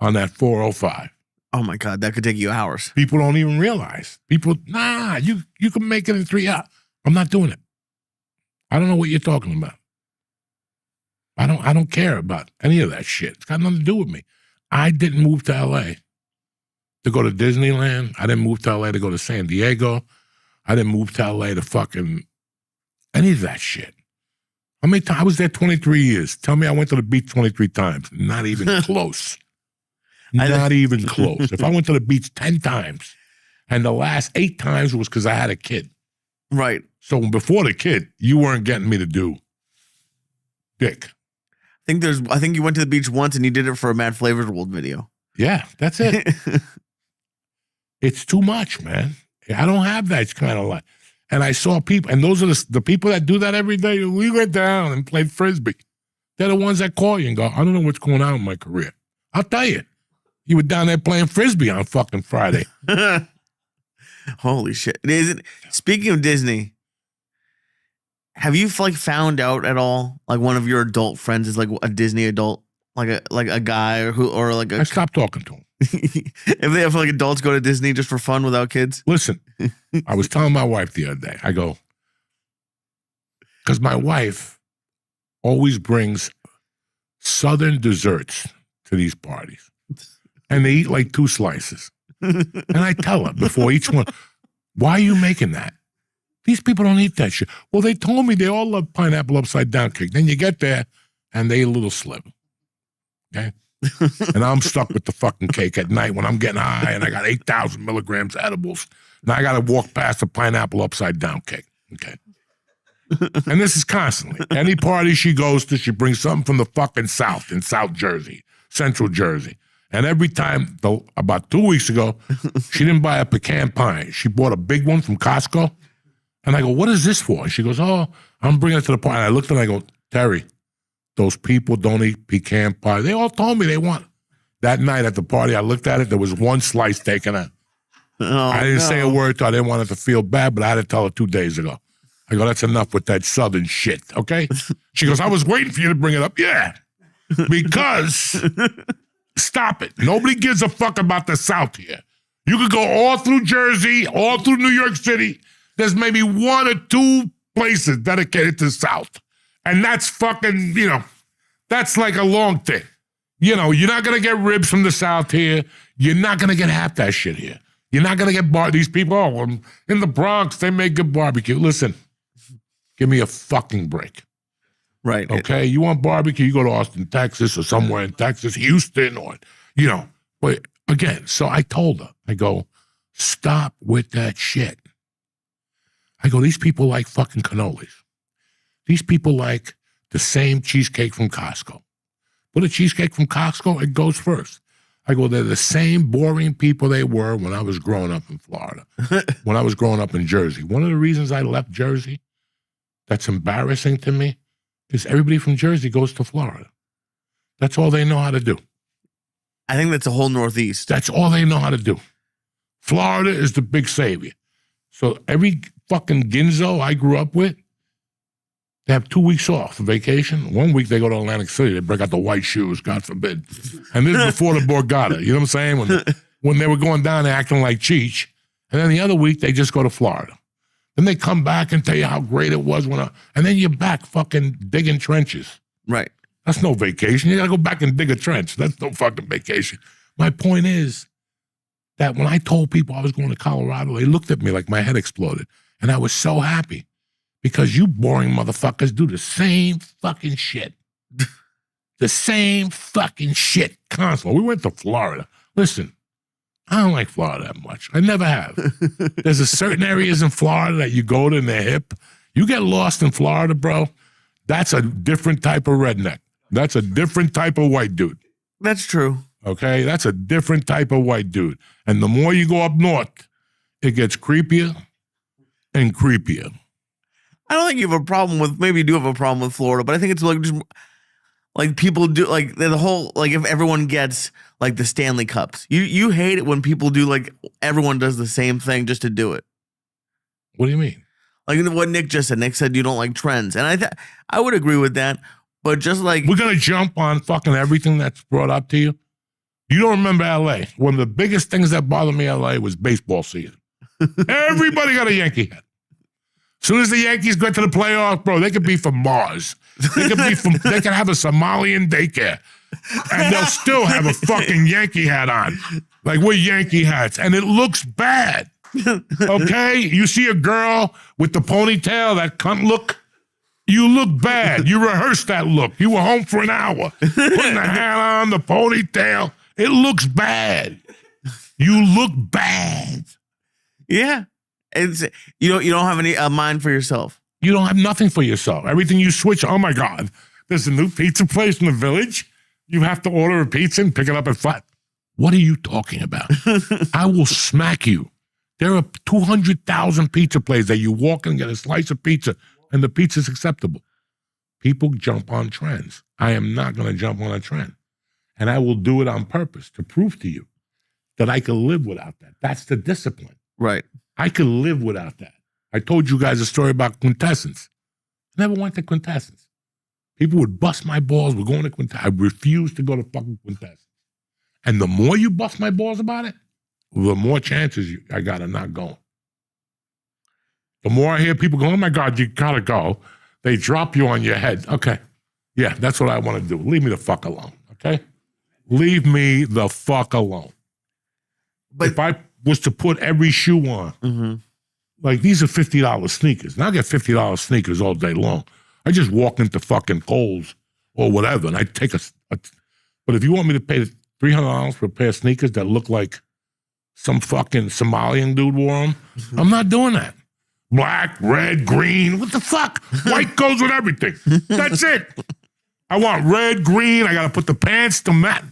on that 405. Oh, my God. That could take you hours. People don't even realize. People, you can make it in 3 hours. I'm not doing it. I don't know what you're talking about. I don't care about any of that shit. It's got nothing to do with me. I didn't move to LA to go to Disneyland. I didn't move to LA to go to San Diego. I didn't move to LA to fucking any of that shit. How many times? I was there 23 years. Tell me I went to the beach 23 times. Not even close. Not even close. If I went to the beach 10 times and the last 8 times was because I had a kid. Right. So before the kid, you weren't getting me to do dick. I think you went to the beach once and you did it for a Mad Flavors World video. Yeah, that's it. It's too much, man. I don't have that kind of life. And I saw people, and those are the people that do that every day. We went down and played Frisbee. They're the ones that call you and go, I don't know what's going on in my career. I'll tell you. You were down there playing Frisbee on fucking Friday. Holy shit. Speaking of Disney, Have you like found out at all? Like one of your adult friends is like a Disney adult, like a guy or like I stopped talking to him. if they have like adults go to Disney just for fun without kids. Listen, I was telling my wife the other day, I go, because my wife always brings Southern desserts to these parties. And they eat like 2 slices. And I tell her before each one, why are you making that? These people don't eat that shit. Well, they told me they all love pineapple upside down cake. Then you get there and they eat a little sliver. Okay? And I'm stuck with the fucking cake at night when I'm getting high and I got 8,000 milligrams edibles. Now I got to walk past the pineapple upside down cake. Okay? And this is constantly. Any party she goes to, she brings something from the fucking South, in South Jersey, Central Jersey. And every time, about 2 weeks ago, she didn't buy a pecan pie. She bought a big one from Costco. And I go, what is this for? And she goes, oh, I'm bringing it to the party. And I looked at her and I go, Terry, those people don't eat pecan pie. They all told me they want it. That night at the party, I looked at it. There was 1 slice taken out. Oh, I didn't say a word to her. I didn't want her to feel bad, but I had to tell her 2 days ago. I go, that's enough with that Southern shit, okay? She goes, I was waiting for you to bring it up. Yeah, because stop it. Nobody gives a fuck about the South here. You could go all through Jersey, all through New York City. There's maybe 1 or 2 places dedicated to the South. And that's fucking, that's like a long thing. You're not going to get ribs from the South here. You're not going to get half that shit here. You're not going to get these people, in the Bronx, they make good barbecue. Listen, give me a fucking break. Right. Okay? You want barbecue, you go to Austin, Texas, or somewhere in Texas, Houston, or, But again, so I told her, I go, stop with that shit. I go, these people like fucking cannolis. These people like the same cheesecake from Costco. But a cheesecake from Costco, it goes first. I go, they're the same boring people they were when I was growing up in Florida, when I was growing up in Jersey. One of the reasons I left Jersey that's embarrassing to me is everybody from Jersey goes to Florida. That's all they know how to do. I think that's the whole Northeast. That's all they know how to do. Florida is the big savior. So every fucking ginzo I grew up with, they have 2 weeks off for vacation. 1 week they go to Atlantic City. They break out the white shoes, God forbid. And this is before the Borgata. You know what I'm saying? When they were going down, they're acting like Cheech. And then the other week, they just go to Florida. Then they come back and tell you how great it was. And then you're back fucking digging trenches. Right. That's no vacation. You got to go back and dig a trench. That's no fucking vacation. My point is that when I told people I was going to Colorado, they looked at me like my head exploded. And I was so happy. Because you boring motherfuckers do the same fucking shit. The same fucking shit constantly. We went to Florida. Listen, I don't like Florida that much. I never have. There's a certain areas in Florida that you go to and they're hip. You get lost in Florida, bro, that's a different type of redneck. That's a different type of white dude. That's true. Okay? That's a different type of white dude. And the more you go up north, it gets creepier and creepier. I don't think you have a problem with, maybe you do have a problem with Florida, but I think it's like just like people do, like the whole, like if everyone gets like the Stanley Cups, you hate it when people do like everyone does the same thing just to do it. What do you mean? Like what Nick just said. Nick said you don't like trends, and I would agree with that. But just like we're gonna jump on fucking everything that's brought up to you. You don't remember L.A. One of the biggest things that bothered me in L.A. was baseball season. Everybody got a Yankee hat. As soon as the Yankees get to the playoffs, bro, they could be from Mars. They could have a Somalian daycare. And they'll still have a fucking Yankee hat on. Like we're Yankee hats. And it looks bad. Okay? You see a girl with the ponytail, that cunt look, you look bad. You rehearsed that look. You were home for an hour. Putting the hat on, the ponytail. It looks bad. You look bad. Yeah. It's you don't have any mind for yourself. You don't have nothing for yourself. Everything you switch, oh my God, there's a new pizza place in the village. You have to order a pizza and pick it up at 5. What are you talking about? I will smack you. There are 200,000 pizza places that you walk in and get a slice of pizza and the pizza's acceptable. People jump on trends. I am not going to jump on a trend. And I will do it on purpose to prove to you that I can live without that. That's the discipline. Right. I could live without that. I told you guys a story about quintessence. I never went to Quintessence. People would bust my balls. We're going to Quintessence. I refused to go to fucking Quintessence. And the more you bust my balls about it, the more chances I got of not going. The more I hear people go, oh my God, you gotta go. They drop you on your head. Okay. Yeah, that's what I want to do. Leave me the fuck alone. Okay? Leave me the fuck alone. But if I was to put every shoe on, like these are $50 sneakers. And I get $50 sneakers all day long. I just walk into fucking Kohl's or whatever, and I take but if you want me to pay $300 for a pair of sneakers that look like some fucking Somalian dude wore them, I'm not doing that. Black, red, green, what the fuck? White goes with everything. That's it. I want red, green. I got to put the pants to match.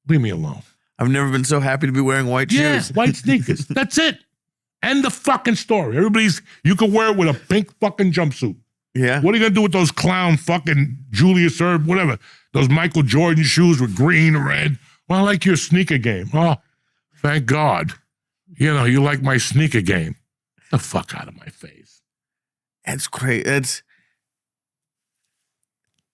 Leave me alone. I've never been so happy to be wearing white shoes. White sneakers. That's it. End the fucking story. You can wear it with a pink fucking jumpsuit. Yeah. What are you going to do with those clown fucking Julius Erb, whatever, those Michael Jordan shoes with green, red? Well, I like your sneaker game. Oh, thank God. You know, you like my sneaker game. Get the fuck out of my face. It's crazy.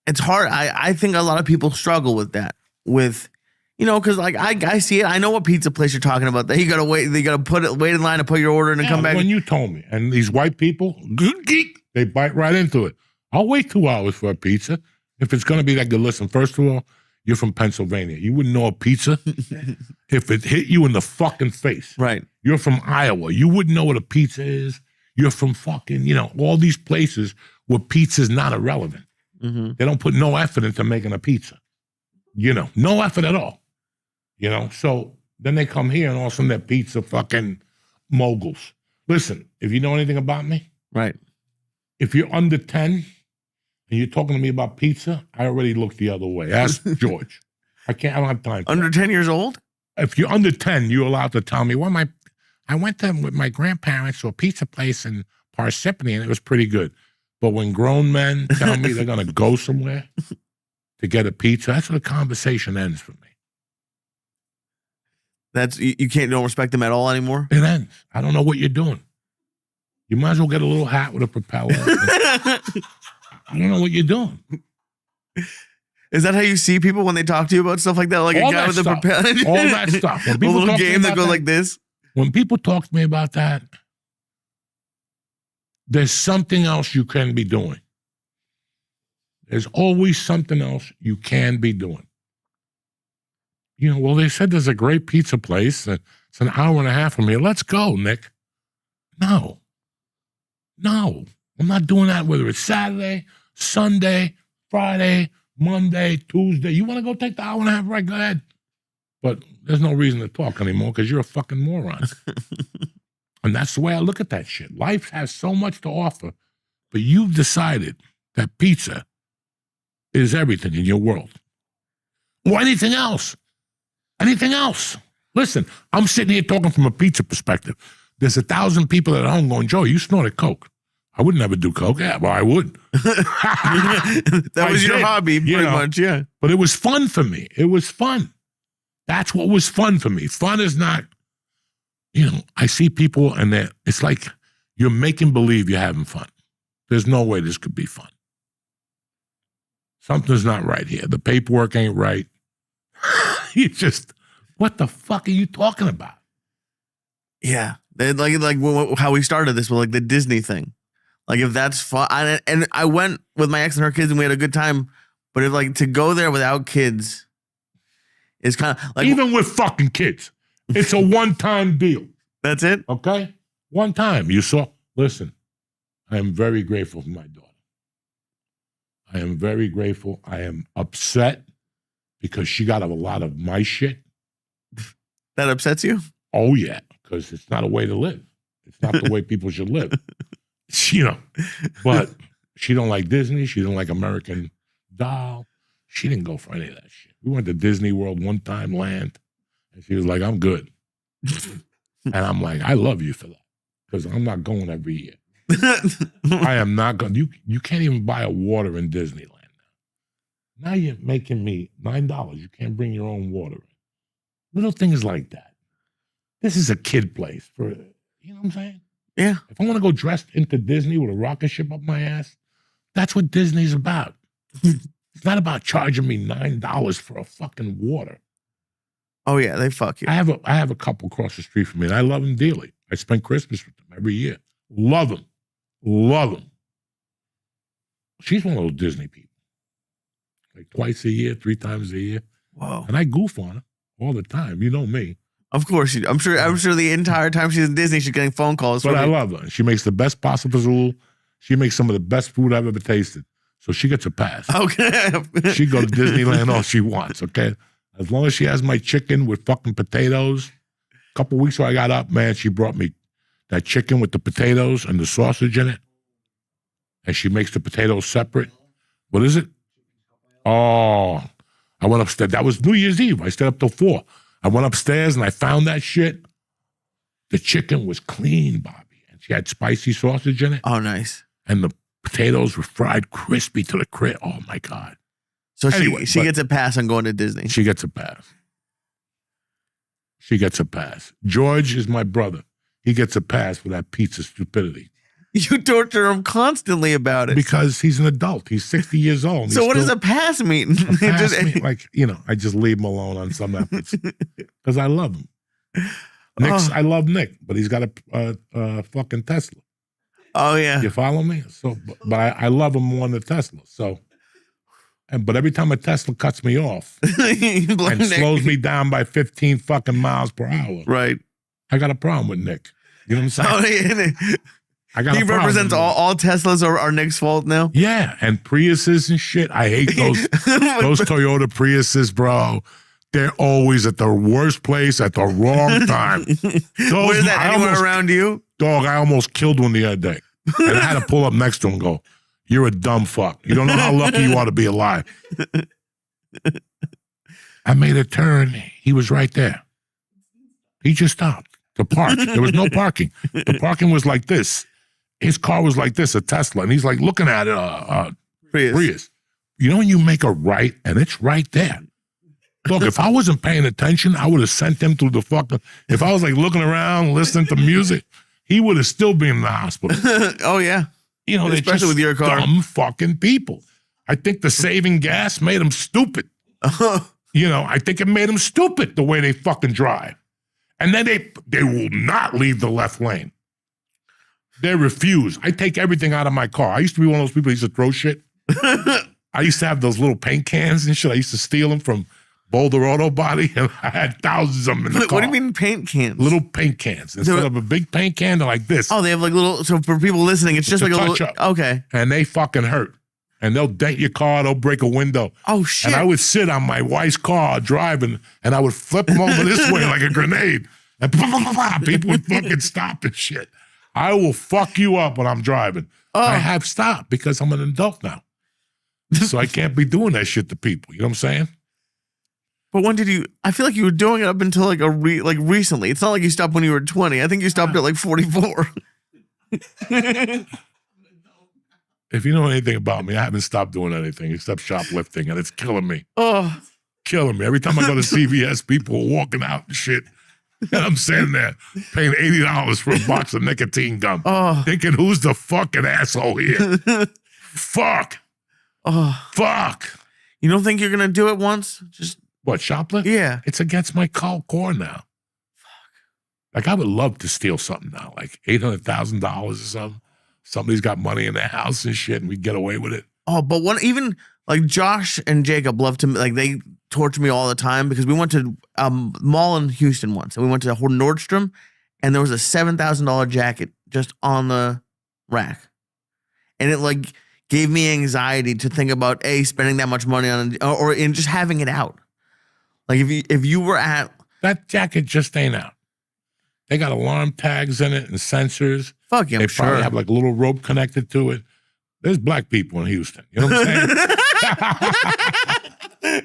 It's hard. I think a lot of people struggle with that. Because like I see it. I know what pizza place you're talking about. That you gotta wait. They gotta wait in line to put your order and then come back. When you told me, and these white people, they bite right into it. I'll wait 2 hours for a pizza if it's gonna be that good. Listen, first of all, you're from Pennsylvania. You wouldn't know a pizza if it hit you in the fucking face. Right. You're from Iowa. You wouldn't know what a pizza is. You're from fucking, all these places where pizza's not irrelevant. They don't put no effort into making a pizza. No effort at all. So then they come here and all of a sudden they're pizza fucking moguls. Listen, if you know anything about me, right? If you're under 10 and you're talking to me about pizza, I already look the other way. Ask George. I don't have time. Under 10 years old? If you're under 10, you're allowed to tell me, well, I went with my grandparents to a pizza place in Parsippany and it was pretty good. But when grown men tell me they're going to go somewhere to get a pizza, that's where the conversation ends for me. You don't respect them at all anymore? It ends. I don't know what you're doing. You might as well get a little hat with a propeller. I don't know what you're doing. Is that how you see people when they talk to you about stuff like that? Like all a guy with a propeller? All that stuff. When people a little game that goes like this? When people talk to me about that, there's something else you can be doing. There's always something else you can be doing. Well, they said there's a great pizza place. It's an hour and a half from here. Let's go, Nick. No. I'm not doing that, whether it's Saturday, Sunday, Friday, Monday, Tuesday. You want to go take the hour and a half? Right, go ahead. But there's no reason to talk anymore because you're a fucking moron. And that's the way I look at that shit. Life has so much to offer, but you've decided that pizza is everything in your world. Or anything else. Anything else. Listen, I'm sitting here talking from a pizza perspective. There's 1,000 people at home going, Joey, you snorted Coke. I would never do Coke. Yeah, well, I would. That was your hobby, pretty much, yeah. But it was fun for me. It was fun. That's what was fun for me. Fun is not, I see people and it's like you're making believe you're having fun. There's no way this could be fun. Something's not right here. The paperwork ain't right. You just, what the fuck are you talking about? Yeah. Like how we started this with like the Disney thing. Like if that's fun. And I went with my ex and her kids and we had a good time. But if like to go there without kids is kind of like. Even with fucking kids. It's a one-time deal. That's it? Okay? One time. Listen, I am very grateful for my daughter. I am very grateful. I am upset because she got a lot of my shit. That upsets you? Oh, yeah, because it's not a way to live. It's not the way people should live. But she don't like Disney. She don't like American Doll. She didn't go for any of that shit. We went to Disney World one time, land, and she was like, I'm good. And I'm like, I love you for that because I'm not going every year. I am not going. You can't even buy a water in Disneyland now. Now you're making me $9. You can't bring your own water in. Little things like that. This is a kid place for, you know what I'm saying? Yeah. If I want to go dressed into Disney with a rocket ship up my ass, That's what Disney's about. It's not about charging me $9 for a fucking water. Oh yeah, they fuck you. I have a couple across the street from me, and I love them dearly. I spend Christmas with them every year. Love them. Love them. She's one of those Disney people. Like twice a year, 3 times a year. Whoa. And I goof on her all the time. You know me. Of course, I'm sure the entire time she's in Disney, she's getting phone calls. But I love her. She makes the best pasta fazool. She makes some of the best food I've ever tasted. So she gets a pass. Okay. She go to Disneyland all she wants, okay? As long as she has my chicken with fucking potatoes. A couple weeks ago I got up, man, she brought me that chicken with the potatoes and the sausage in it. And she makes the potatoes separate. What is it? Oh, I went upstairs. That was New Year's Eve. I stayed up till 4. I went upstairs and I found that shit. The chicken was clean, Bobby. And she had spicy sausage in it. Oh, nice. And the potatoes were fried crispy to the crisp. Oh, my God. So Anyway, she gets a pass on going to Disney. She gets a pass. She gets a pass. George is my brother. He gets a pass for that pizza stupidity. You torture him constantly about it. Because he's an adult. He's 60 years old. So what does a pass mean? Like, I just leave him alone on some efforts. Because I love him. I love Nick, but he's got a fucking Tesla. Oh, yeah. You follow me? So, but I love him more than the Tesla. So, but every time a Tesla cuts me off and slows me down by 15 fucking miles per hour, right? I got a problem with Nick. You know what I'm saying? Oh, yeah. I got he represents all Teslas are Nick's fault now? Yeah, and Priuses and shit. I hate those Toyota Priuses, bro. They're always at the worst place at the wrong time. Where's that, anywhere around you? Dog, I almost killed one the other day. And I had to pull up next to him and go, you're a dumb fuck. You don't know how lucky you are to be alive. I made a turn. He was right there. He just stopped to park. There was no parking. The parking was like this. His car was like this, a Tesla. And he's like looking at it, Prius. You know when you make a right and it's right there? Look, if I wasn't paying attention, I would have sent him through the fucking... If I was like looking around, listening to music, he would have still been in the hospital. Oh, yeah. You know, especially just with your car. Dumb fucking people. I think the saving gas made them stupid. You know, I think it made them stupid the way they fucking drive. And then they will not leave the left lane. They refuse. I take everything out of my car. I used to be one of those people who used to throw shit. I used to have those little paint cans and shit. I used to steal them from Boulder Auto Body, and I had thousands of them in the car. What do you mean paint cans? Little paint cans. Instead of a big paint can, they're like this. Oh, they have like little, so for people listening, it's just like a little, okay. And they fucking hurt. And they'll dent your car, they'll break a window. Oh, shit. And I would sit on my wife's car driving, and I would flip them over this way like a grenade. And people would fucking stop and shit. I will fuck you up when I'm driving. I have stopped because I'm an adult now. So I can't be doing that shit to people. You know what I'm saying? But when did you? I feel like you were doing it up until like recently. It's not like you stopped when you were 20. I think you stopped at like 44. If you know anything about me, I haven't stopped doing anything except shoplifting, and it's killing me. Oh, killing me. Every time I go to CVS, people are walking out and shit. And I'm sitting there paying $80 for a box of nicotine gum, thinking, who's the fucking asshole here? Fuck. Fuck. You don't think you're gonna do it once? Just what, shoplift? Yeah. It's against my core now. Fuck. Like, I would love to steal something now, like $800,000 or something. Somebody's got money in their house and shit, and we get away with it. Oh, but even like Josh and Jacob love to, like, they torture me all the time because we went to mall in Houston once, and we went to Nordstrom, and there was a $7,000 jacket just on the rack, and it like gave me anxiety to think about spending that much money on it, or in just having it out. Like if you were at that jacket, just ain't out. They got alarm tags in it and sensors. Fuck yeah, they probably have like a little rope connected to it. There's black people in Houston. You know what I'm saying?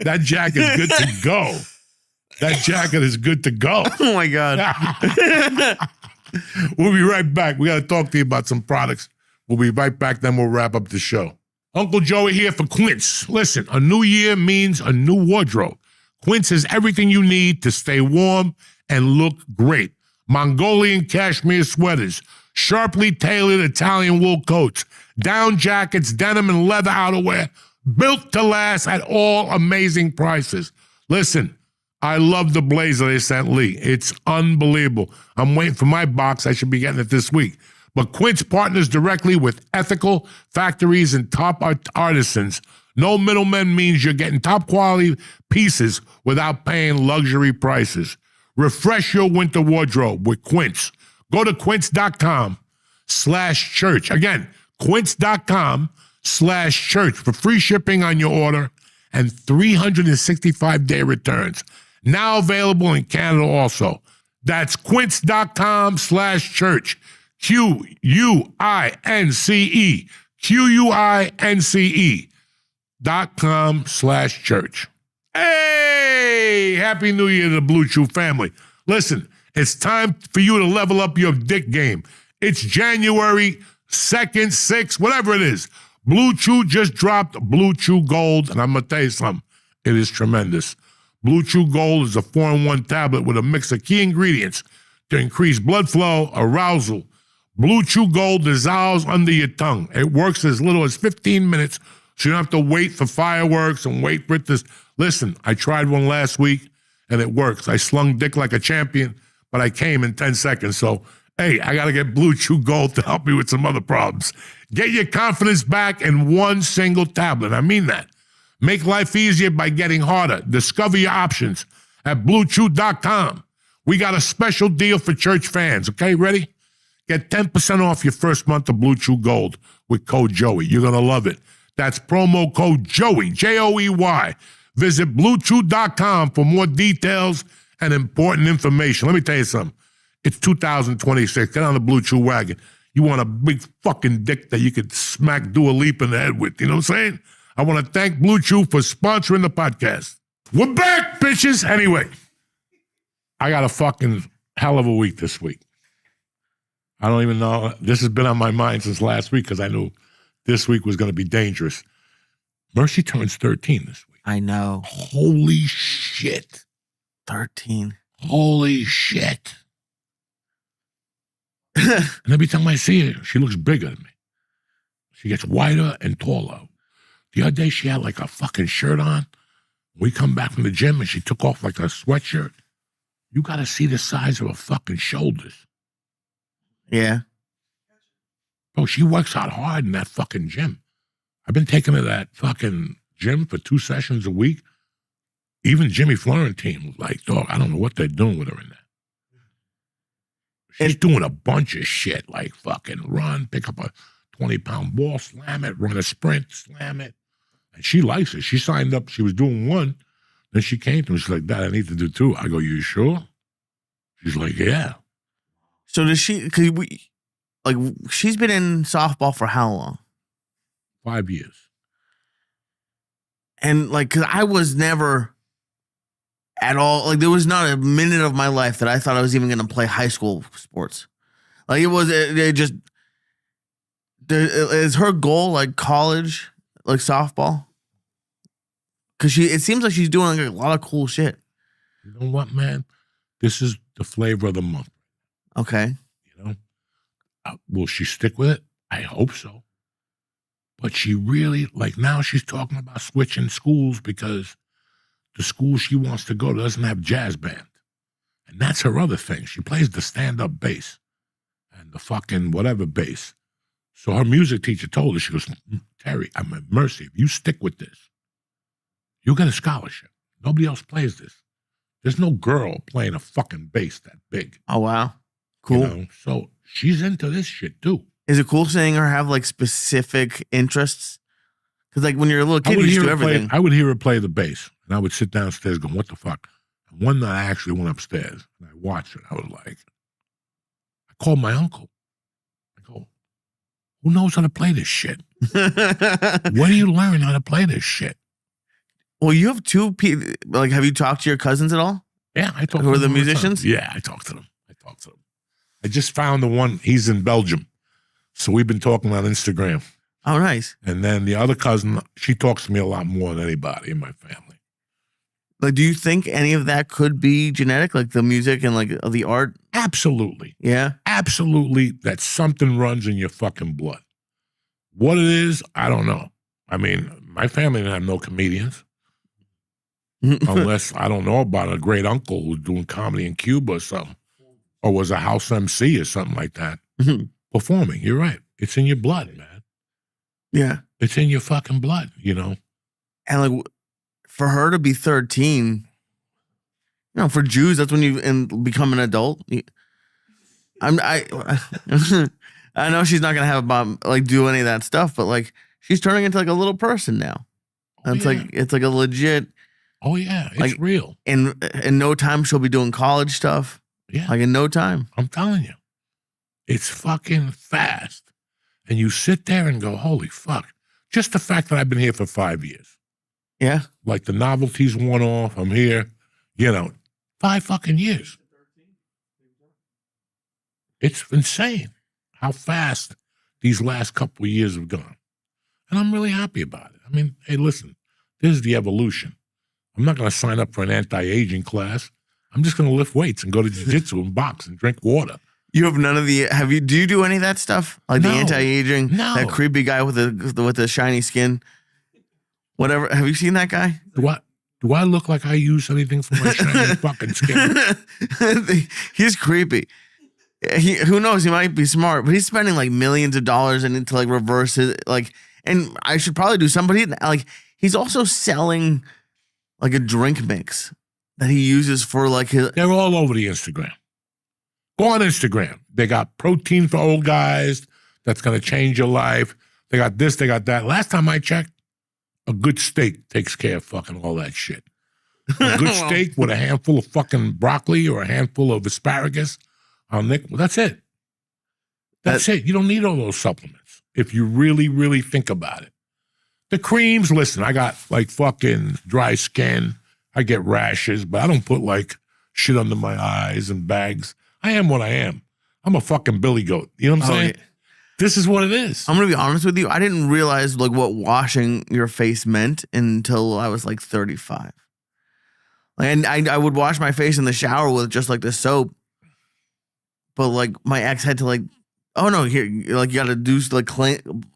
That jacket's good to go. That jacket is good to go. Oh my God. We'll be right back. We got to talk to you about some products. We'll be right back, then we'll wrap up the show. Uncle Joey here for Quince. Listen, a new year means a new wardrobe. Quince has everything you need to stay warm and look great. Mongolian cashmere sweaters, Sharply tailored Italian wool coats, down jackets, denim, and leather outerwear, built to last at all amazing prices. Listen, I love the blazer they sent Lee. It's unbelievable. I'm waiting for my box. I should be getting it this week. But Quince partners directly with ethical factories and top artisans. No middlemen means you're getting top quality pieces without paying luxury prices. Refresh your winter wardrobe with Quince. Go to quince.com/church. Again, quince.com/church for free shipping on your order and 365-day returns. Now available in Canada also. That's quince.com/church. QUINCE. QUINCE.com/church. Hey, Happy New Year to the Blue Chew family. Listen, it's time for you to level up your dick game. It's January 2nd, 6th, whatever it is. Blue Chew just dropped Blue Chew Gold, and I'm going to tell you something. It is tremendous. Blue Chew Gold is a 4-in-1 tablet with a mix of key ingredients to increase blood flow, arousal. Blue Chew Gold dissolves under your tongue. It works as little as 15 minutes, so you don't have to wait for fireworks and wait for it to... Listen, I tried one last week, and it works. I slung dick like a champion, but I came in 10 seconds. So, hey, I got to get Blue Chew Gold to help me with some other problems. Get your confidence back in one single tablet. I mean that. Make life easier by getting harder. Discover your options at BlueChew.com. We got a special deal for church fans, okay? Ready? Get 10% off your first month of Blue Chew Gold with code Joey. You're going to love it. That's promo code Joey, Joey. Visit BlueChew.com for more details and important information. Let me tell you something. It's 2026. Get on the Blue Chew wagon. You want a big fucking dick that you could smack Dua Lipa in the head with. You know what I'm saying? I want to thank Blue Chew for sponsoring the podcast. We're back, bitches. Anyway, I got a fucking hell of a week this week. I don't even know. This has been on my mind since last week because I knew this week was going to be dangerous. Mercy turns 13 this week. I know. Holy shit. 13. Holy shit. And every time I see her, she looks bigger than me. She gets whiter and taller. The other day, she had like a fucking shirt on. We come back from the gym and she took off like a sweatshirt. You got to see the size of her fucking shoulders. Yeah. Bro, she works out hard in that fucking gym. I've been taking her to that fucking gym for 2 sessions a week. Even Jimmy Florentine was like, dog, I don't know what they're doing with her in that. She's doing a bunch of shit, like fucking run, pick up a 20-pound ball, slam it, run a sprint, slam it. And she likes it. She signed up. She was doing one. Then she came to me. She's like, Dad, I need to do 2. I go, you sure? She's like, yeah. So does she, cause she's been in softball for how long? 5 years. And cause I was never at all, there was not a minute of my life that I thought I was even going to play high school sports. Is her goal college, softball? Cause it seems like she's doing a lot of cool shit. You know what, man? This is the flavor of the month. Okay. You know, will she stick with it? I hope so. But she really, now she's talking about switching schools because the school she wants to go to doesn't have jazz band. And that's her other thing. She plays the stand-up bass and the fucking whatever bass. So her music teacher told her, she goes, Terry, Mercy, if you stick with this, you'll get a scholarship. Nobody else plays this. There's no girl playing a fucking bass that big. Oh, wow. Cool. You know? So she's into this shit, too. Is it cool seeing her have specific interests? Because when you're a little kid, you just do everything. I would hear her play the bass, and I would sit downstairs going, what the fuck? And one night I actually went upstairs, and I watched her, and I was like, I called my uncle. I go, who knows how to play this shit? Where do you learn how to play this shit? Well, you have 2 people. Have you talked to your cousins at all? Yeah, I talked to them. Who are the musicians? Yeah, I talked to them. I just found the one, he's in Belgium. So we've been talking on Instagram. Oh, nice. And then the other cousin, she talks to me a lot more than anybody in my family. Like, do you think any of that could be genetic, like the music and like the art? Absolutely. Yeah. Absolutely. That something runs in your fucking blood. What it is, I don't know. I mean, my family didn't have no comedians. Unless I don't know about a great uncle who's doing comedy in Cuba or something. Or was a house MC or something like that. Performing. You're right. It's in your blood, man. Yeah. It's in your fucking blood, you know? And like for her to be 13, for Jews, that's when you become an adult. I know she's not gonna have a mom like do any of that stuff, but like she's turning into like a little person now. And it's like a legit. Oh yeah, it's like, real. In no time she'll be doing college stuff. Yeah. Like in no time. I'm telling you. It's fucking fast. And you sit there and go, holy fuck. Just the fact that I've been here for 5 years. Yeah. Like the novelty's worn off. I'm here, 5 fucking years. It's insane how fast these last couple of years have gone. And I'm really happy about it. I mean, hey, listen, this is the evolution. I'm not going to sign up for an anti-aging class. I'm just going to lift weights and go to jiu-jitsu and box and drink water. You have none of the. Do you do any of that stuff? Like the anti-aging, that creepy guy with the shiny skin, whatever. Have you seen that guy? Do I look like I use anything for my shiny fucking skin? He's creepy. Who knows? He might be smart, but he's spending like millions of dollars to like reverse it. Like, and I should probably do somebody like he's also selling like a drink mix that he uses for like his. They're all over the Instagram. Go on Instagram. They got protein for old guys that's going to change your life. They got this, they got that. Last time I checked, a good steak takes care of fucking all that shit. A good steak with a handful of fucking broccoli or a handful of asparagus. That's it. That's it. You don't need all those supplements if you really, really think about it. The creams, listen, I got like fucking dry skin. I get rashes, but I don't put like shit under my eyes and bags. I am what I am. I'm a fucking billy goat. You know what I'm saying? Yeah. This is what it is. I'm going to be honest with you. I didn't realize like what washing your face meant until I was like 35. Like, and I would wash my face in the shower with just like the soap. But like my ex had to like, oh no, here, like you got to do like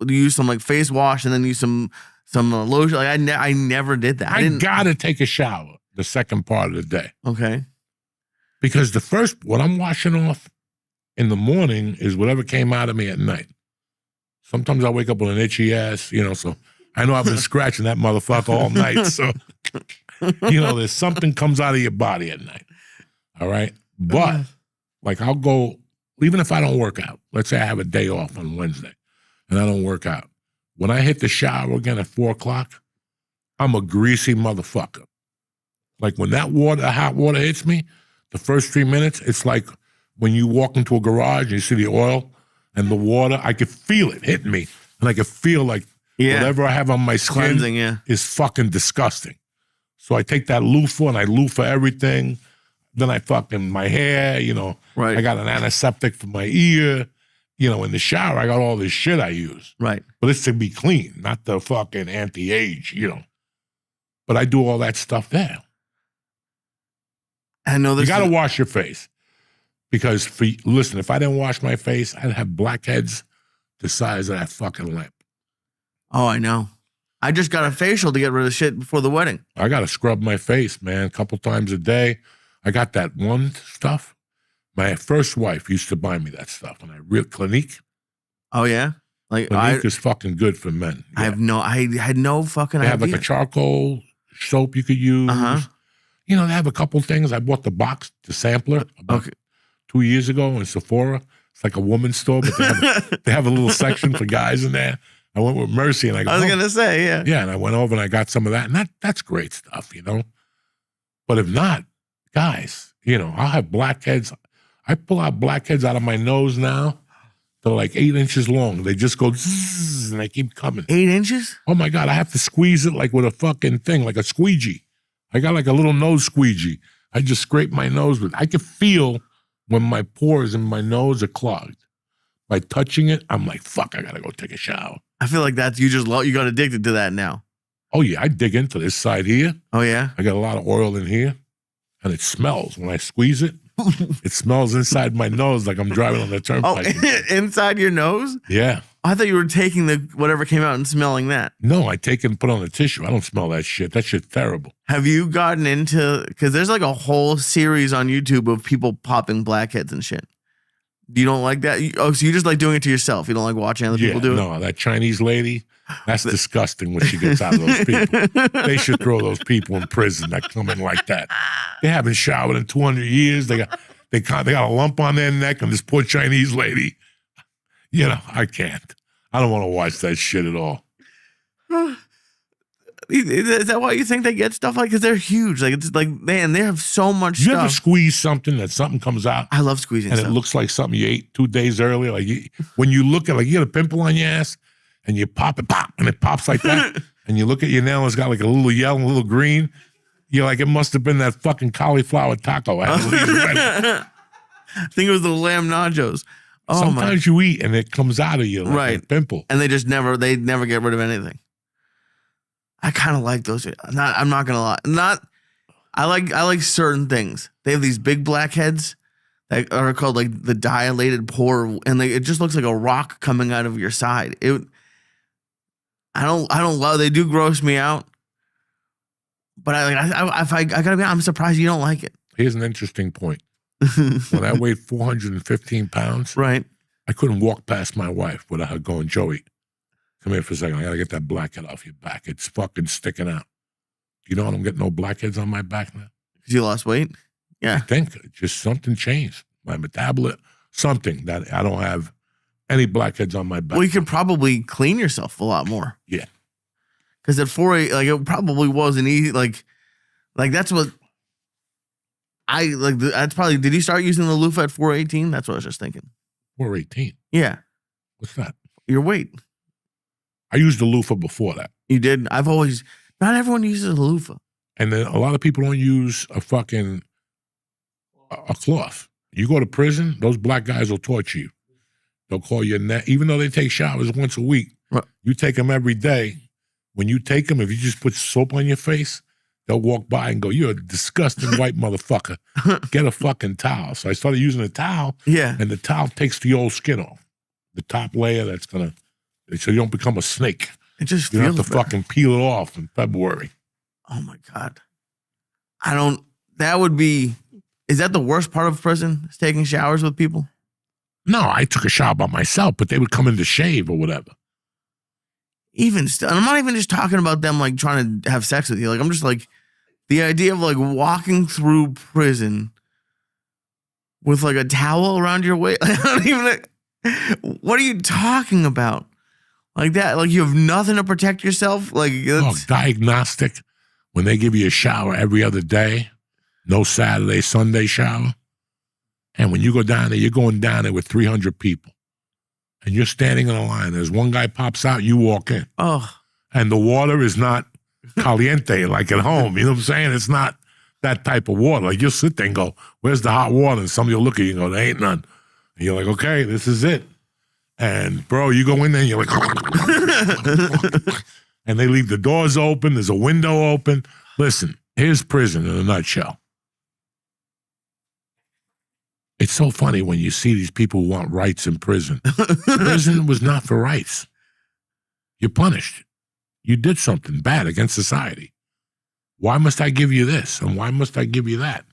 use some like face wash and then use some lotion. Like I never did that. I got to take a shower the second part of the day. Okay. Because what I'm washing off in the morning is whatever came out of me at night. Sometimes I wake up with an itchy ass, so I know I've been scratching that motherfucker all night. So, there's something comes out of your body at night. All right. But like I'll go, even if I don't work out, let's say I have a day off on Wednesday and I don't work out. When I hit the shower again at 4:00, I'm a greasy motherfucker. Like when that hot water hits me, the first 3 minutes, it's like when you walk into a garage and you see the oil and the water, I could feel it hitting me. And I could feel like whatever I have on my skin is fucking disgusting. So I take that loofah and I loofah everything. Then I fucking, my hair, Right. I got an antiseptic for my ear. In the shower, I got all this shit I use. Right. But it's to be clean, not the fucking anti-age, But I do all that stuff there. I know you got to wash your face because listen, if I didn't wash my face, I'd have blackheads the size of that fucking lamp. Oh, I know. I just got a facial to get rid of shit before the wedding. I got to scrub my face, man, a couple times a day. I got that one stuff. My first wife used to buy me that stuff when Clinique. Oh yeah, like Clinique is fucking good for men. Yeah. I had no fucking idea. They have like a charcoal soap you could use. They have a couple things. I bought the box, the sampler, about 2 years ago in Sephora. It's like a woman's store, but they have a little section for guys in there. I went with Mercy, and I was going to say, yeah. Yeah, and I went over and I got some of that, and that's great stuff, But if not, guys, I'll have blackheads. I pull out blackheads out of my nose now. They're like 8 inches long. They just go zzz, and they keep coming. 8 inches? Oh, my God. I have to squeeze it like with a fucking thing, like a squeegee. I got like a little nose squeegee. I just scrape my nose with. I can feel when my pores in my nose are clogged. By touching it, I'm like, fuck, I got to go take a shower. I feel like that's, you got addicted to that now. Oh, yeah, I dig into this side here. Oh, yeah? I got a lot of oil in here, and it smells. When I squeeze it, it smells inside my nose like I'm driving on the turnpike. Inside your nose? Yeah. I thought you were taking the whatever came out and smelling that. No, I take it and put on a tissue. I don't smell that shit. That shit's terrible. Have you gotten into, because there's like a whole series on YouTube of people popping blackheads and shit. You don't like that? So you just like doing it to yourself. You don't like watching other people do it? No, that Chinese lady, that's disgusting when she gets out of those people. They should throw those people in prison that come in like that. They haven't showered in 200 years. They got a lump on their neck, and this poor Chinese lady, I can't. I don't want to watch that shit at all. Is that why you think they get stuff like? Because they're huge. Like it's like, man, they have so much You stuff. ever squeeze something that something comes out? I love squeezing and stuff. it looks like something you ate 2 days earlier. Like when you look at, like, you get a pimple on your ass and you pop it, and it pops like that. And you look at your nail, it's got like a little yellow and a little green. You're like, it must have been that fucking cauliflower taco. I think it was the lamb nachos. Oh, sometimes you eat and it comes out of you like a pimple. And they never get rid of anything. I kind of like those. I'm not gonna lie. I like certain things. They have these big blackheads that are called like the dilated pore, and it just looks like a rock coming out of your side. I don't love. They do gross me out. But I gotta be, I'm surprised you don't like it. Here's an interesting point. When I weighed 415 pounds, right, I couldn't walk past my wife without her going, Joey, come here for a second. I got to get that blackhead off your back. It's fucking sticking out. You know I don't get no blackheads on my back now? Because you lost weight? Yeah. I think just something changed. My metabolism, something that I don't have any blackheads on my back. Well, you could probably clean yourself a lot more. Yeah. Because at 4'8", like it probably wasn't easy. Like that's what I like. That's probably. Did you start using the loofah at 418? That's what I was just thinking. 418. Yeah. What's that? Your weight. I used the loofah before that. You did. Not everyone uses a loofah. And then a lot of people don't use a fucking a cloth. You go to prison, those black guys will torture you. They'll call you even though they take showers once a week. Right. You take them every day. When you take them, if you just put soap on your face, they'll walk by and go, "You're a disgusting white motherfucker. Get a fucking towel." So I started using a towel. Yeah. And the towel takes the old skin off. The top layer that's going to, so you don't become a snake. It just You feels don't have to better. fucking peel it off in February. Oh my God. Is that the worst part of prison? Is taking showers with people? No, I took a shower by myself, but they would come in to shave or whatever. Even still, I'm not even just talking about them like trying to have sex with you. Like, I'm just like, the idea of like walking through prison with like a towel around your waist. I don't even, what are you talking about? Like that, like you have nothing to protect yourself? Like, Diagnostic, when they give you a shower every other day, no Saturday, Sunday shower. And when you go down there, you're going down there with 300 people. And you're standing in a line. There's one guy pops out, you walk in. Oh. And the water is not caliente like at home. You know what I'm saying? It's not that type of water. Like you'll sit there and go, "Where's the hot water?" And somebody will look at you and go, "There ain't none." And you're like, "Okay, this is it." And bro, you go in there and you're like, and they leave the doors open. There's a window open. Listen, here's prison in a nutshell. It's so funny when you see these people who want rights in prison. Prison was not for rights. You're punished. You did something bad against society. Why must I give you this? And why must I give you that?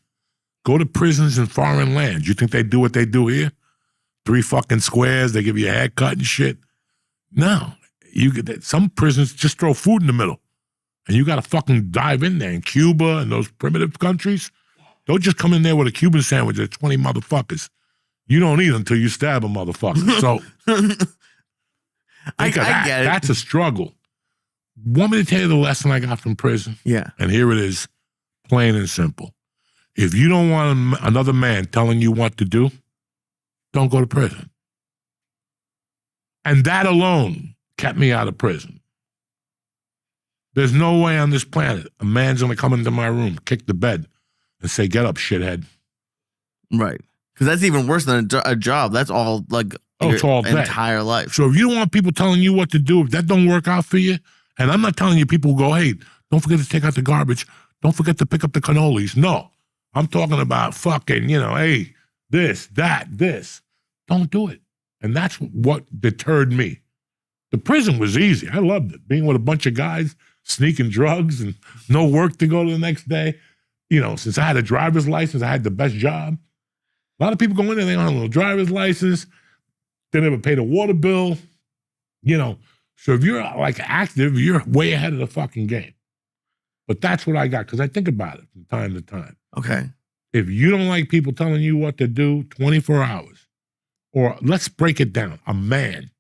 Go to prisons in foreign lands. You think they do what they do here? 3 fucking squares, they give you a haircut and shit. No. Some prisons just throw food in the middle. And you got to fucking dive in there. In Cuba and those primitive countries, don't just come in there with a Cuban sandwich at 20 motherfuckers. You don't eat until you stab a motherfucker. So I get it. That's a struggle. Want me to tell you the lesson I got from prison? Yeah. And here it is, plain and simple. If you don't want another man telling you what to do, don't go to prison. And that alone kept me out of prison. There's no way on this planet a man's going to come into my room, kick the bed, and say, "Get up, shithead." Right. Because that's even worse than a job. That's all like it's all your entire life. So if you don't want people telling you what to do, if that don't work out for you, And I'm not telling you people who go, hey, don't forget to take out the garbage. Don't forget to pick up the cannolis. No, I'm talking about fucking, hey, this. Don't do it. And that's what deterred me. The prison was easy. I loved it. Being with a bunch of guys, sneaking drugs and no work to go to the next day. Since I had a driver's license, I had the best job. A lot of people go in there, they don't have a little driver's license. They never paid a water bill. So if you're like active, you're way ahead of the fucking game. But that's what I got, because I think about it from time to time. Okay. If you don't like people telling you what to do 24 hours, or let's break it down, a man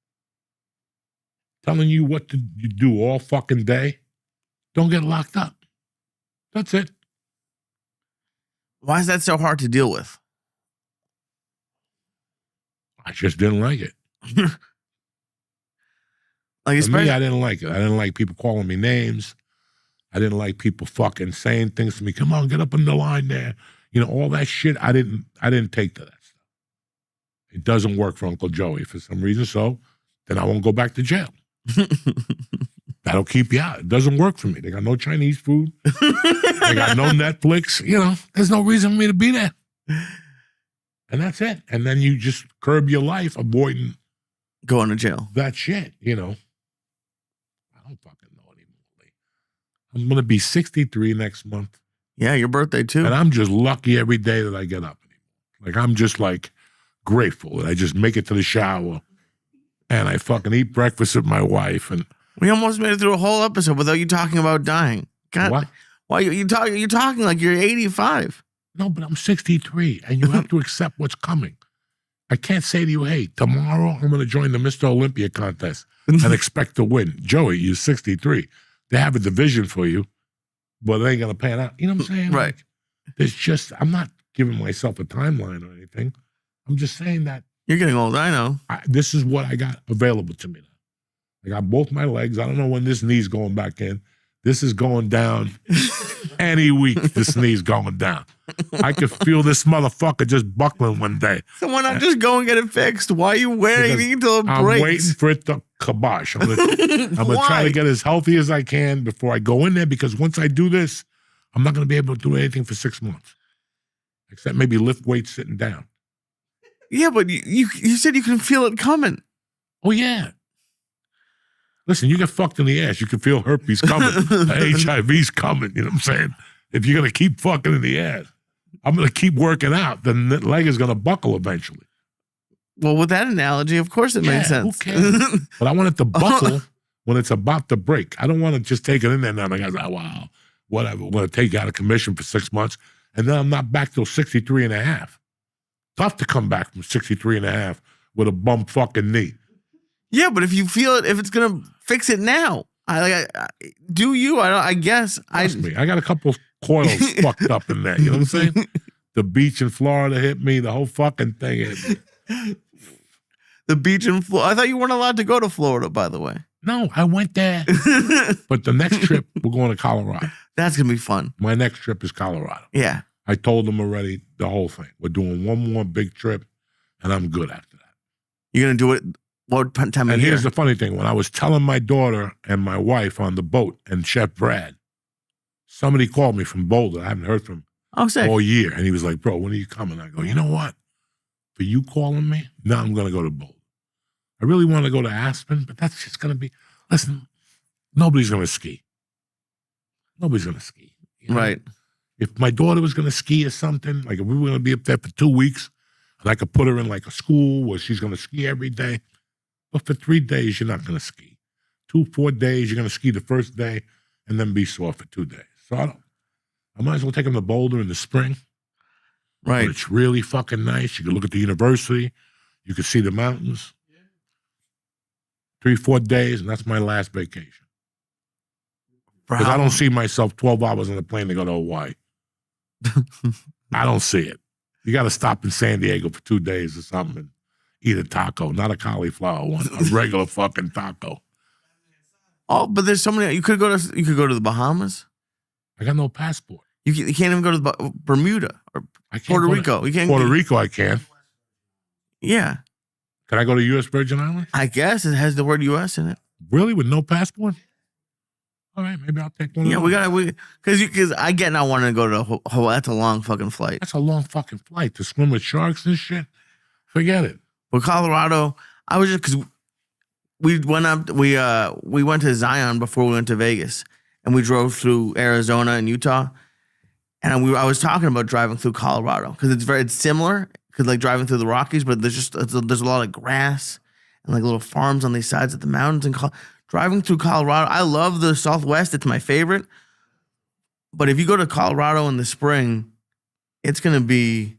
telling you what to do all fucking day, don't get locked up. That's it. Why is that so hard to deal with? I just didn't like it. Like, For me, I didn't like it. I didn't like people calling me names. I didn't like people fucking saying things to me. Come on, get up in the line there. All that shit. I didn't take to that stuff. It doesn't work for Uncle Joey for some reason. So then I won't go back to jail. That'll keep you out. It doesn't work for me. They got no Chinese food. They got no Netflix. There's no reason for me to be there. And that's it. And then you just curb your life avoiding going to jail. That shit, I don't fucking know anymore. I'm going to be 63 next month. Yeah, your birthday too. And I'm just lucky every day that I get up anymore. Like, I'm just like grateful that I just make it to the shower and I fucking eat breakfast with my wife. And we almost made it through a whole episode without you talking about dying. God, what? Why you're talking like you're 85? No, but I'm 63, and you have to accept what's coming. I can't say to you, hey, tomorrow I'm going to join the Mr. Olympia contest and expect to win. Joey, you're 63. They have a division for you, but it ain't going to pan out. You know what I'm saying? Right. Like, I'm not giving myself a timeline or anything. I'm just saying that. You're getting old, I know. This is what I got available to me now. I got both my legs. I don't know when this knee's going back in. This is going down any week. This knee's going down. I could feel this motherfucker just buckling one day. So why not just go and get it fixed? Why are you waiting until it breaks? I'm waiting for it to kibosh. I'm gonna try to get as healthy as I can before I go in there, because once I do this, I'm not gonna be able to do anything for 6 months, except maybe lift weights sitting down. Yeah, but you said you can feel it coming. Oh yeah. Listen, you get fucked in the ass, you can feel herpes coming. HIV's coming, you know what I'm saying? If you're going to keep fucking in the ass, I'm going to keep working out, then the leg is going to buckle eventually. Well, with that analogy, of course it makes sense. Who cares? But I want it to buckle when it's about to break. I don't want to just take it in there now and I go, wow, whatever. I'm going to take you out of commission for 6 months, and then I'm not back till 63 and a half. Tough to come back from 63 and a half with a bum fucking knee. Yeah, but if you feel it, if it's gonna fix it now, I guess. Trust me, I got a couple coils fucked up in there. You know what I'm saying? The beach in Florida hit me. The whole fucking thing hit me. The beach in Florida. I thought you weren't allowed to go to Florida, by the way. No, I went there. But the next trip, we're going to Colorado. That's gonna be fun. My next trip is Colorado. Yeah. I told them already the whole thing. We're doing one more big trip, and I'm good after that. You're gonna do it. What time of year? And here's the funny thing. When I was telling my daughter and my wife on the boat and Chef Brad, somebody called me from Boulder. I haven't heard from him all year. And he was like, bro, when are you coming? I go, you know what? For you calling me, now I'm going to go to Boulder. I really want to go to Aspen, but that's just going to be, listen, nobody's going to ski. Nobody's going to ski. You know? Right. If my daughter was going to ski or something, like if we were going to be up there for 2 weeks, and I could put her in like a school where she's going to ski every day, but for 3 days, you're not going to ski. 4 days, you're going to ski the first day and then be sore for 2 days. So I might as well take them to Boulder in the spring. Right. But it's really fucking nice. You can look at the university. You can see the mountains. 3-4 days, and that's my last vacation. Because I don't see myself 12 hours on a plane to go to Hawaii. I don't see it. You got to stop in San Diego for 2 days or something and eat a taco, not a cauliflower one, a regular fucking taco. Oh, but there's so many. You could go to the Bahamas. I got no passport. You can't even go to Bermuda or Puerto Rico. You can't. Puerto Rico, I can. Yeah. Can I go to U.S. Virgin Islands? I guess it has the word U.S. in it. Really, with no passport? All right, maybe I'll take one. Yeah, because I get not wanting to go to Hawaii. That's a long fucking flight. That's a long fucking flight to swim with sharks and shit. Forget it. But Colorado, I was just because we went to Zion before we went to Vegas, and we drove through Arizona and Utah, and I was talking about driving through Colorado because it's similar, because like driving through the Rockies, but there's a lot of grass and like little farms on these sides of the mountains. And driving through Colorado, I love the Southwest. It's my favorite. But if you go to Colorado in the spring, it's gonna be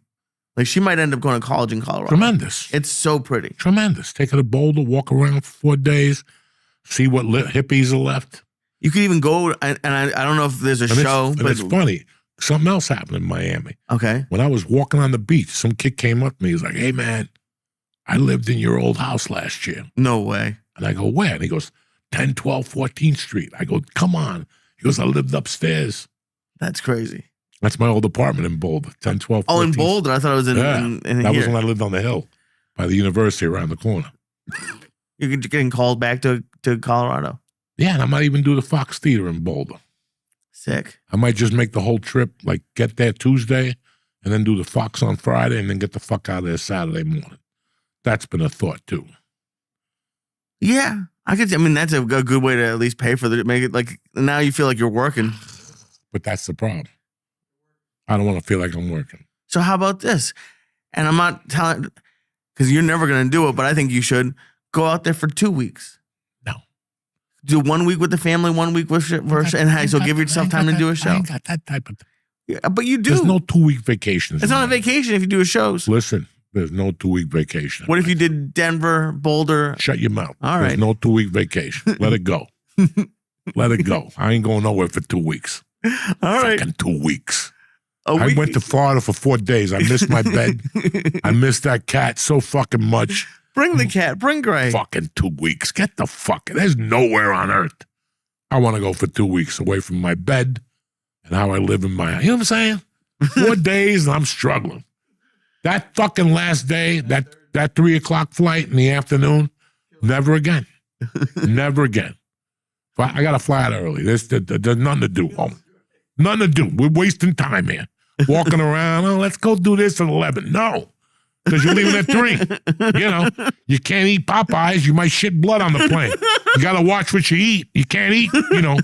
like she might end up going to college in Colorado. Tremendous. It's so pretty. Tremendous. Take her to Boulder, walk around for 4 days, see what hippies are left. You could even go, and I don't know if there's a show, but it's funny. Something else happened in Miami. Okay. When I was walking on the beach, some kid came up to me. He's like, "Hey, man, I lived in your old house last year." No way. And I go, "Where?" And he goes, 10, 12, 14th Street. I go, "Come on." He goes, "I lived upstairs." That's crazy. That's my old apartment in Boulder, 10, 12, 14th. Oh, in Boulder? I thought it was in that here. was when I lived on the hill by the university around the corner. You're getting called back to Colorado. Yeah, and I might even do the Fox Theater in Boulder. Sick. I might just make the whole trip, like get there Tuesday and then do the Fox on Friday and then get the fuck out of there Saturday morning. That's been a thought too. Yeah. I mean, that's a good way to at least pay for make it like, now you feel like you're working. But that's the problem. I don't want to feel like I'm working. So how about this? And I'm not telling, because you're never going to do it, but I think you should go out there for 2 weeks. No. Do 1 week with the family, 1 week with so give yourself time to do a show. I ain't got that type of thing. Yeah, but you do. There's no 2-week vacations. It's not a vacation if you do a shows. Listen, there's no 2-week vacation. What if you did Denver, Boulder? Shut your mouth. All right. There's no 2-week vacation. Let it go. Let it go. I ain't going nowhere for 2 weeks. All right. Fucking 2 weeks. I went to Florida for 4 days. I missed my bed. I missed that cat so fucking much. Bring the cat. Bring Gray. Fucking 2 weeks. Get the fuck. There's nowhere on earth. I want to go for 2 weeks away from my bed and how I live in my, you know what I'm saying? 4 days and I'm struggling. That fucking last day, that 3 o'clock flight in the afternoon, never again. Never again. I got to fly out early. There's nothing to do. Nothing to do. We're wasting time here. Walking around, let's go do this at 11. No, because you're leaving at 3. You know, you can't eat Popeyes. You might shit blood on the plane. You got to watch what you eat. You can't eat, you know.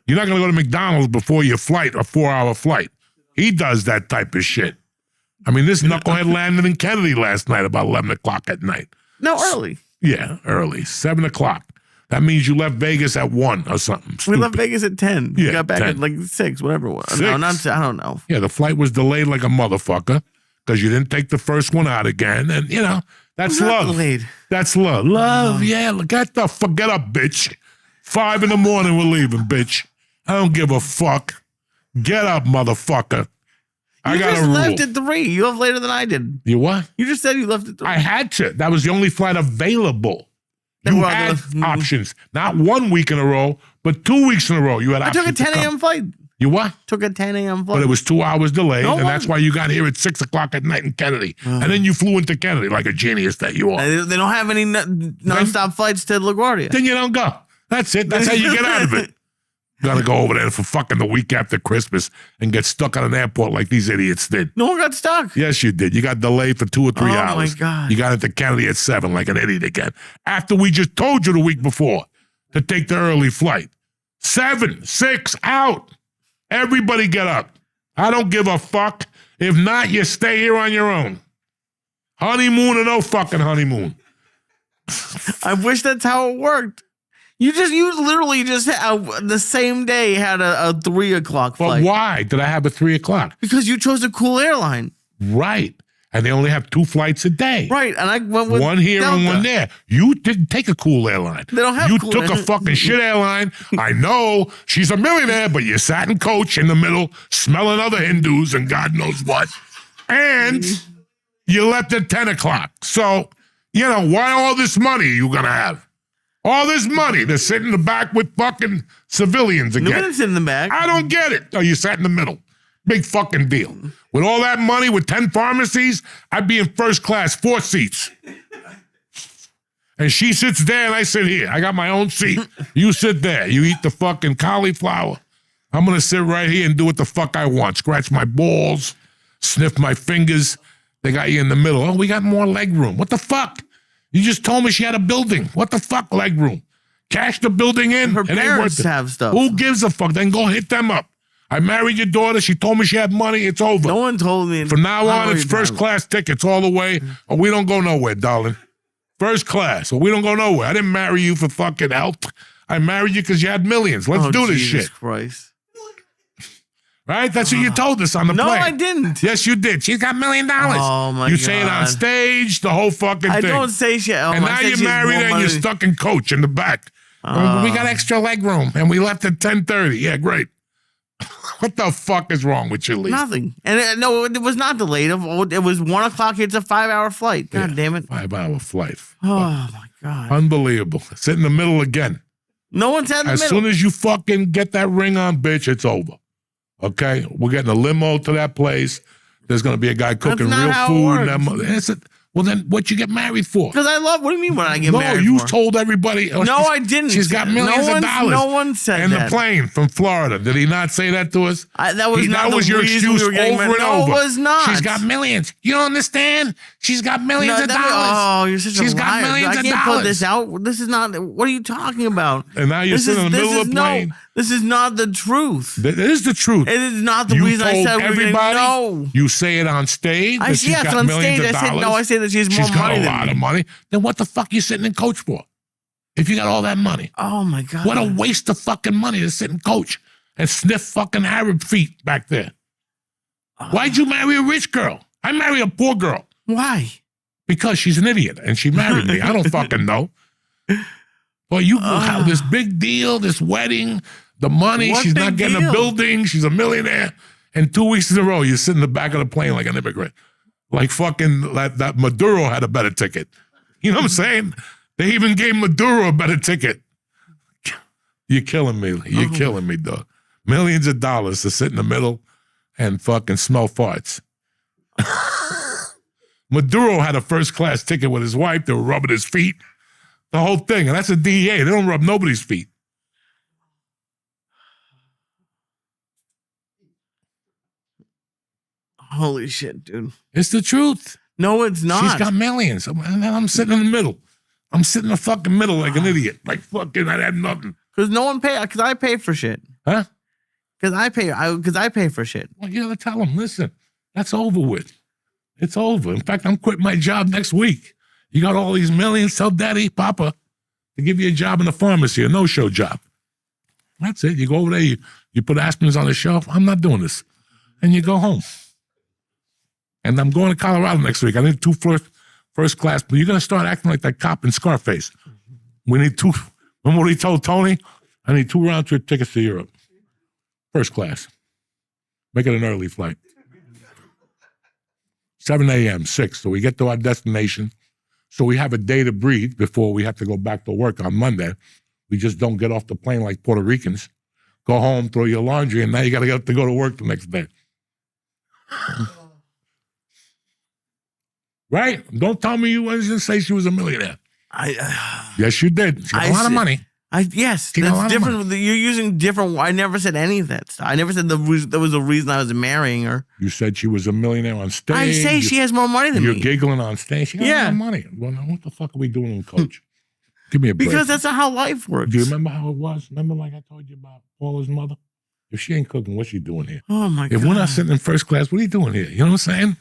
You're not going to go to McDonald's before your flight, a 4-hour flight. He does that type of shit. I mean, this knucklehead landed in Kennedy last night about 11 o'clock at night. No, early. Yeah, early. 7 o'clock. That means you left Vegas at 1 or something. We left Vegas at 10. Yeah, We got back 10. at like 6, whatever it was. 6. No, not, I don't know. Yeah, the flight was delayed like a motherfucker because you didn't take the first one out again. And, you know, that's love. Delayed. That's love. Love, yeah. Get up, bitch. 5 in the morning, we're leaving, bitch. I don't give a fuck. Get up, motherfucker. I got a rule. You just left at 3. You left later than I did. You what? You just said you left at 3. I had to. That was the only flight available. You had options. Not 1 week in a row, but 2 weeks in a row. You had options. I took a 10 a.m. flight. You what? Took a 10 a.m. flight. But it was 2 hours delayed, No, and that's why you got here at 6 o'clock at night in Kennedy. And then you flew into Kennedy like a genius that you are. They don't have any nonstop flights to LaGuardia. Then you don't go. That's it. That's how you get out of it. You got to go over there for fucking the week after Christmas and get stuck at an airport like these idiots did. No one got stuck. Yes, you did. You got delayed for 2 or 3 hours. Oh, my God. You got into Kennedy at 7 like an idiot again. After we just told you the week before to take the early flight. 7, 6, out. Everybody get up. I don't give a fuck. If not, you stay here on your own. Honeymoon or no fucking honeymoon. I wish that's how it worked. You literally just the same day had a 3 o'clock But flight. why did I have a 3 o'clock? Because you chose a cool airline. Right. And they only have 2 flights a day. Right. And I went with one here Delta. and one there. You didn't take a cool airline. They don't have You cool took a airlines. fucking shit airline. I know she's a millionaire, but you sat in coach in the middle, smelling other Hindus and God knows what. And you left at 10 o'clock. So, you know, why all this money you going to have? All this money to sit in the back with fucking civilians again. No one's in the back. I don't get it. Oh, you sat in the middle. Big fucking deal. With all that money, with 10 pharmacies, I'd be in first class, 4 seats. And she sits there and I sit here. I got my own seat. You sit there. You eat the fucking cauliflower. I'm going to sit right here and do what the fuck I want. Scratch my balls, sniff my fingers. They got you in the middle. Oh, we got more leg room. What the fuck? You just told me she had a building. What the fuck, leg room? Cash the building in. Her It ain't parents worth it. have stuff. Who gives a fuck? Then go hit them up. I married your daughter. She told me she had money. It's over. No one told me. From now on, it's first class tickets all the way, or we don't go nowhere, darling. First class, or we don't go nowhere. I didn't marry you for fucking health. I married you because you had millions. Let's do this Jesus shit. Christ. Right? That's what you told us on the No, plane. I didn't. Yes, you did. She's got $1 million. Oh, my You God. say it on stage, the whole fucking I thing. don't say shit. Oh, And I now said you're she has married more and money you're than- stuck in coach in the back. We got extra leg room, and we left at 10:30. Yeah, great. What the fuck is wrong with you, Lee? Nothing. And no, it was not delayed. It was 1 o'clock. It's a 5-hour flight. God damn it. 5-hour flight. Oh, my God. Unbelievable. Sit in the middle again. No one's had the As middle. soon as you fucking get that ring on, bitch, it's over. Okay? We're getting a limo to that place. There's going to be a guy cooking not real how it food. works. Well, then what you get married for? Because I love, what do you mean when I get No, married you for? told everybody. Oh, No, I didn't. She's got millions of dollars. No one said And that. the plane from Florida. Did he not say that to us? That was not that the was your reason excuse we were getting over married. and No, over. it was not. She's got millions. You don't understand? She's got millions of No, dollars. oh, you're such She's a got liar. millions I of can't dollars. put this out. This is not. What are you talking about? And now you're sitting in the middle of the plane. No, this is not the truth. That is the truth. It is not the You reason I told said we were getting everybody. no. You say it on stage. I that she's yes, got on millions stage of I said dollars. no. I say that she has more She's got money a than lot me. of money. Then what the fuck you sitting in coach for? If you got all that money, Oh my God! what a waste of fucking money to sit in coach and sniff fucking Arab feet back there. Why'd you marry a rich girl? I marry a poor girl Why? because she's an idiot and she married me. I don't fucking know. Well, you have this big deal, this wedding, the money. What She's not big getting a deal? building. She's a millionaire. And 2 weeks in a row, you sit in the back of the plane like an immigrant. Like fucking that Maduro had a better ticket. You know what I'm saying? They even gave Maduro a better ticket. You're killing me. You're killing me, dog. Millions of dollars to sit in the middle and fucking smell farts. Maduro had a first class ticket with his wife. They were rubbing his feet. The whole thing. And that's a DEA. They don't rub nobody's feet. Holy shit, dude! It's the truth. No, it's not. She's got millions. And then I'm sitting in the middle. I'm sitting in the fucking middle like an idiot. Like fucking, I had nothing. Because no one pay. Because I pay for shit. Huh? Because I pay. Because I pay for shit. Well, you gotta tell them, listen, that's over with. It's over. In fact, I'm quitting my job next week. You got all these millions, tell daddy, papa, to give you a job in the pharmacy, a no-show job. That's it. You go over there, you put aspirins on the shelf. I'm not doing this. And you go home. And I'm going to Colorado next week. I need 2 first class, but you're going to start acting like that cop in Scarface. We need 2. Remember what he told Tony? I need 2 round-trip tickets to Europe. First class. Make it an early flight. 7 a.m., 6. So we get to our destination. So we have a day to breathe before we have to go back to work on Monday. We just don't get off the plane like Puerto Ricans. Go home, throw your laundry, and now you got to get up to go to work the next day. Right? Don't tell me you didn't say she was a millionaire. Yes, you did. She got a lot of money. Yes, She got a lot that's of different. You're using different. I never said any of that. I never said there was a reason I was marrying her. You said she was a millionaire on stage. I say she has more money than You're me. giggling on stage. She got a lot of money. Well, now what the fuck are we doing, coach? Give me a break. Because that's not how life works. Do you remember how it was? Remember like I told you about Paula's mother? If she ain't cooking, what's she doing here? Oh my God. If we're not sitting in first class, what are you doing here? You know what I'm saying?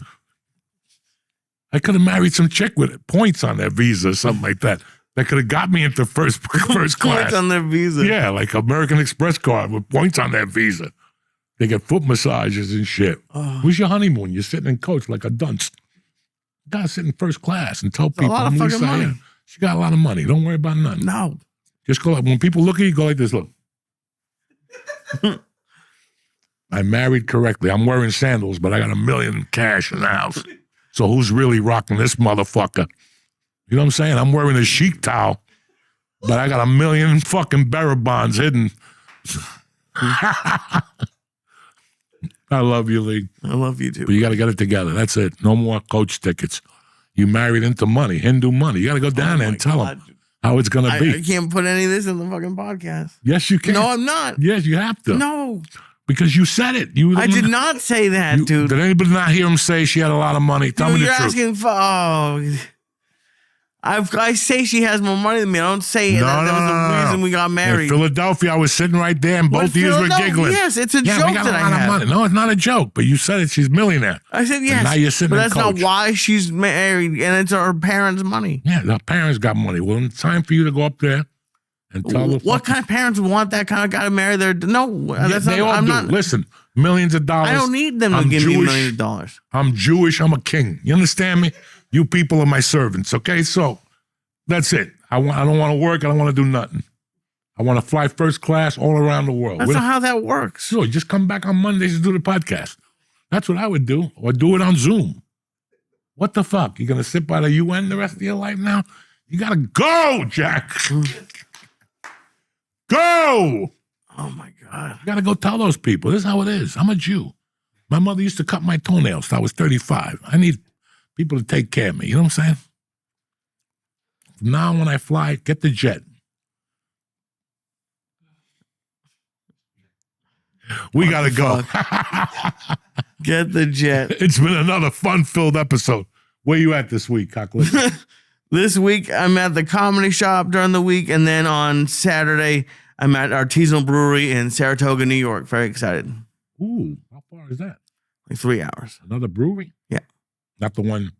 I could have married some chick with points on their visa or something like that. That could have got me into first class. Points on their visa. Yeah, like American Express card with points on their visa. They get foot massages and shit. Where's your honeymoon? You're sitting in coach like a dunce. You gotta sit in first class and tell people, a lot of I'm fucking Lisa. money. Yeah. She got a lot of money. Don't worry about nothing. No. Just go like, when people look at you, go like this, look. I married correctly. I'm wearing sandals, but I got $1 million cash in the house. So who's really rocking this motherfucker? You know what I'm saying? I'm wearing a chic towel, but I got $1 million fucking bearer bonds hidden. I love you, Lee. I love you too. But you got to get it together. That's it. No more coach tickets. You married into money, Hindu money. You got to go down there and tell them how it's going to be. I can't put any of this in the fucking podcast. Yes, you can. No, I'm not. Yes, you have to. No. Because you said it. I did not say that, dude. Did anybody not hear him say she had a lot of money? Tell me the truth. You're asking for, I say she has more money than me. I don't say that was the reason we got married. In Philadelphia, I was sitting right there and both of you were giggling. Yes, it's a joke we got that a I lot have. of money. No, it's not a joke, but you said it. She's a millionaire. I said yes. And now you're sitting but in that's coach. not why she's married, and it's her parents' money. Yeah, the parents got money. Well, it's time for you to go up there and tell them. What kind of parents would want that kind of guy to marry their? No, that's they not. all I'm do. not. Listen, millions of dollars. I don't need them to give me millions of dollars. I'm Jewish. I'm a king. You understand me? You people are my servants. Okay, so that's it. I don't want to work. I don't want to do nothing. I want to fly first class all around the world. That's not how that works. Sure, just come back on Mondays and do the podcast. That's what I would do, or do it on Zoom. What the fuck? You gonna sit by the UN the rest of your life now? You gotta go, Jack. Go. Oh my God. You gotta go tell those people. This is how it is. I'm a Jew. My mother used to cut my toenails till I was 35. I need people to take care of me. You know what I'm saying? From now on, when I fly, get the jet. We gotta go. Get the jet. It's been another fun-filled episode. Where you at this week, Cocklick? This week, I'm at the Comedy Shop during the week, and then on Saturday, I'm at Artisanal Brewery in Saratoga, New York. Very excited. Ooh, how far is that? Like 3 hours. Another brewery? Yeah. Not the one.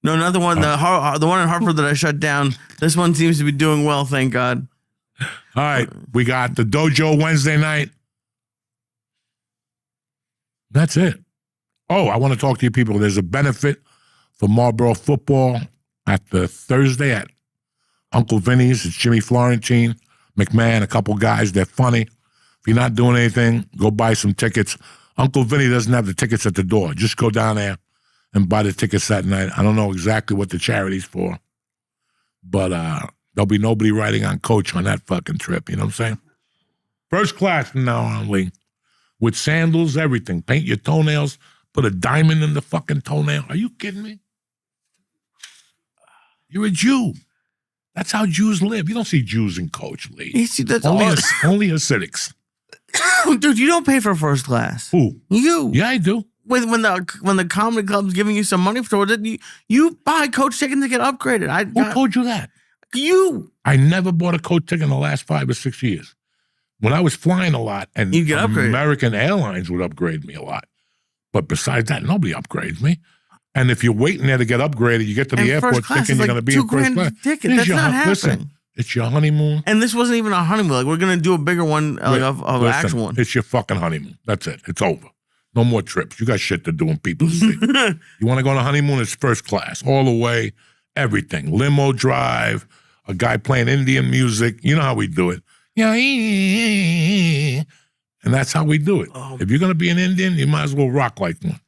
No, another one. The one in Hartford that I shut down. This one seems to be doing well, thank God. All right, we got the dojo Wednesday night. That's it. Oh, I want to talk to you people. There's a benefit for Marlboro football at the Thursday at Uncle Vinny's. It's Jimmy Florentine, McMahon, a couple guys. They're funny. If you're not doing anything, go buy some tickets. Uncle Vinny doesn't have the tickets at the door. Just go down there and buy the tickets that night. I don't know exactly what the charity's for, but there'll be nobody riding on coach on that fucking trip. You know what I'm saying? First class from now on, Lee. With sandals, everything. Paint your toenails. Put a diamond in the fucking toenail. Are you kidding me? You're a Jew. That's how Jews live. You don't see Jews in coach, Lee. You see, that's Only Hasidics. Dude, you don't pay for first class. Who? You. Yeah, I do. When the comedy club's giving you some money for it, you buy coach tickets to get upgraded. Who told you that? You. I never bought a coach ticket in the last 5 or 6 years. When I was flying a lot, and you get upgraded. American Airlines would upgrade me a lot. But besides that, nobody upgrades me. And if you're waiting there to get upgraded, you get to the airport thinking you're going to be in first class. Ticket. That's not happening. Listen, it's your honeymoon. And this wasn't even a honeymoon. Like, we're going to do a bigger one, of an actual one. It's your fucking honeymoon. That's it. It's over. No more trips. You got shit to do and people to see. You want to go on a honeymoon? It's first class. All the way, everything. Limo drive, a guy playing Indian music. You know how we do it. Yeah, and that's how we do it. If you're going to be an Indian, you might as well rock like one.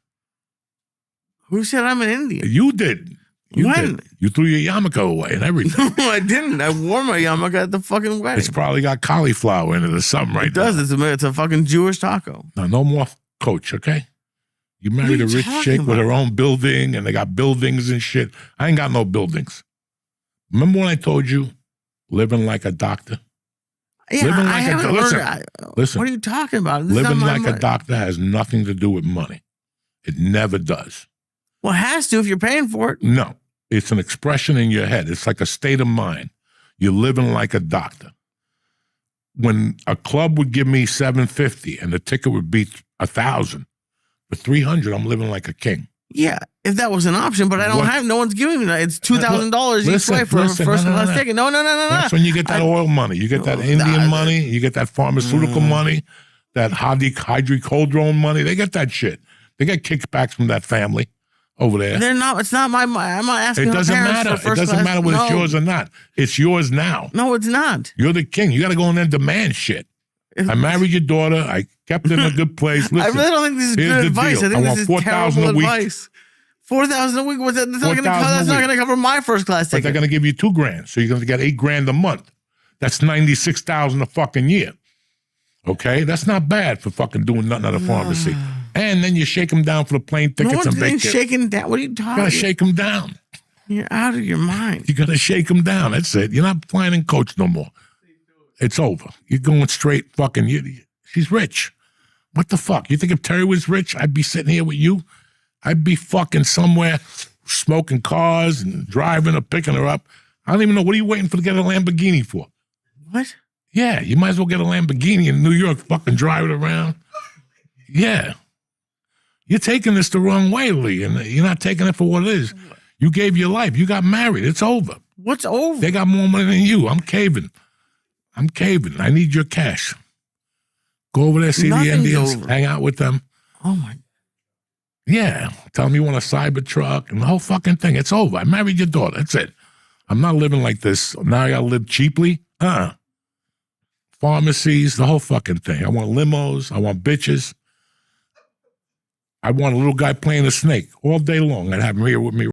Who said I'm an Indian? You did. You when? did. You threw your yarmulke away and everything. No, I didn't. I wore my yarmulke at the fucking wedding. It's probably got cauliflower in it or something right there. It does. It's a fucking Jewish taco. Now, no more coach, okay? You married a rich chick with her own building and they got buildings and shit. I ain't got no buildings. Remember when I told you living like a doctor? Yeah, living like a doctor. Listen. What are you talking about? Living like a doctor has nothing to do with money. It never does. Well, it has to if you're paying for it. No. It's an expression in your head. It's like a state of mind. You're living like a doctor. When a club would give me $750 and the ticket would be $1,000, for $300, I'm living like a king. Yeah, if that was an option, but I don't have. No one's giving me that. It's $2,000 each way for a first class ticket. No. That's when you get that oil money. You get that Indian money. You get that pharmaceutical money. That hydrocodone money. They get that shit. They get kickbacks from that family over there. They're not. It's not my money. I'm not asking. It doesn't matter. It doesn't matter whether it's yours or not. It's yours now. No, it's not. You're the king. You got to go in there and demand shit. I married your daughter. I kept her in a good place. Listen, I really don't think this is good advice. I think this is terrible advice. $4,000 a week. Was that? That's not going to cover my first class ticket. But they're going to give you $2,000, so you're going to get $8,000 a month. That's $96,000 a fucking year. Okay, that's not bad for fucking doing nothing at a pharmacy. And then you shake them down for the plane No tickets one's and getting vacation. shaken down. What are you You talking gotta about? shake them down. You're out of your mind. You gotta shake them down. That's it. You're not flying in coach no more. It's over. You're going straight fucking. She's rich. What the fuck? You think if Terry was rich, I'd be sitting here with you? I'd be fucking somewhere smoking cars and driving or picking her up. I don't even know. What are you waiting for to get a Lamborghini for? What? Yeah, you might as well get a Lamborghini in New York, fucking drive it around. Yeah. You're taking this the wrong way, Lee, and you're not taking it for what it is. You gave your life. You got married. It's over. What's over? They got more money than you. I'm caving. I need your cash. Go over there, see Nothing's the Indians, over. hang out with them. Oh my. Yeah. Tell them you want a Cybertruck and the whole fucking thing. It's over. I married your daughter. That's it. I'm not living like this. Now I gotta live cheaply. Pharmacies, the whole fucking thing. I want limos. I want bitches. I want a little guy playing a snake all day long. I'd have him here with me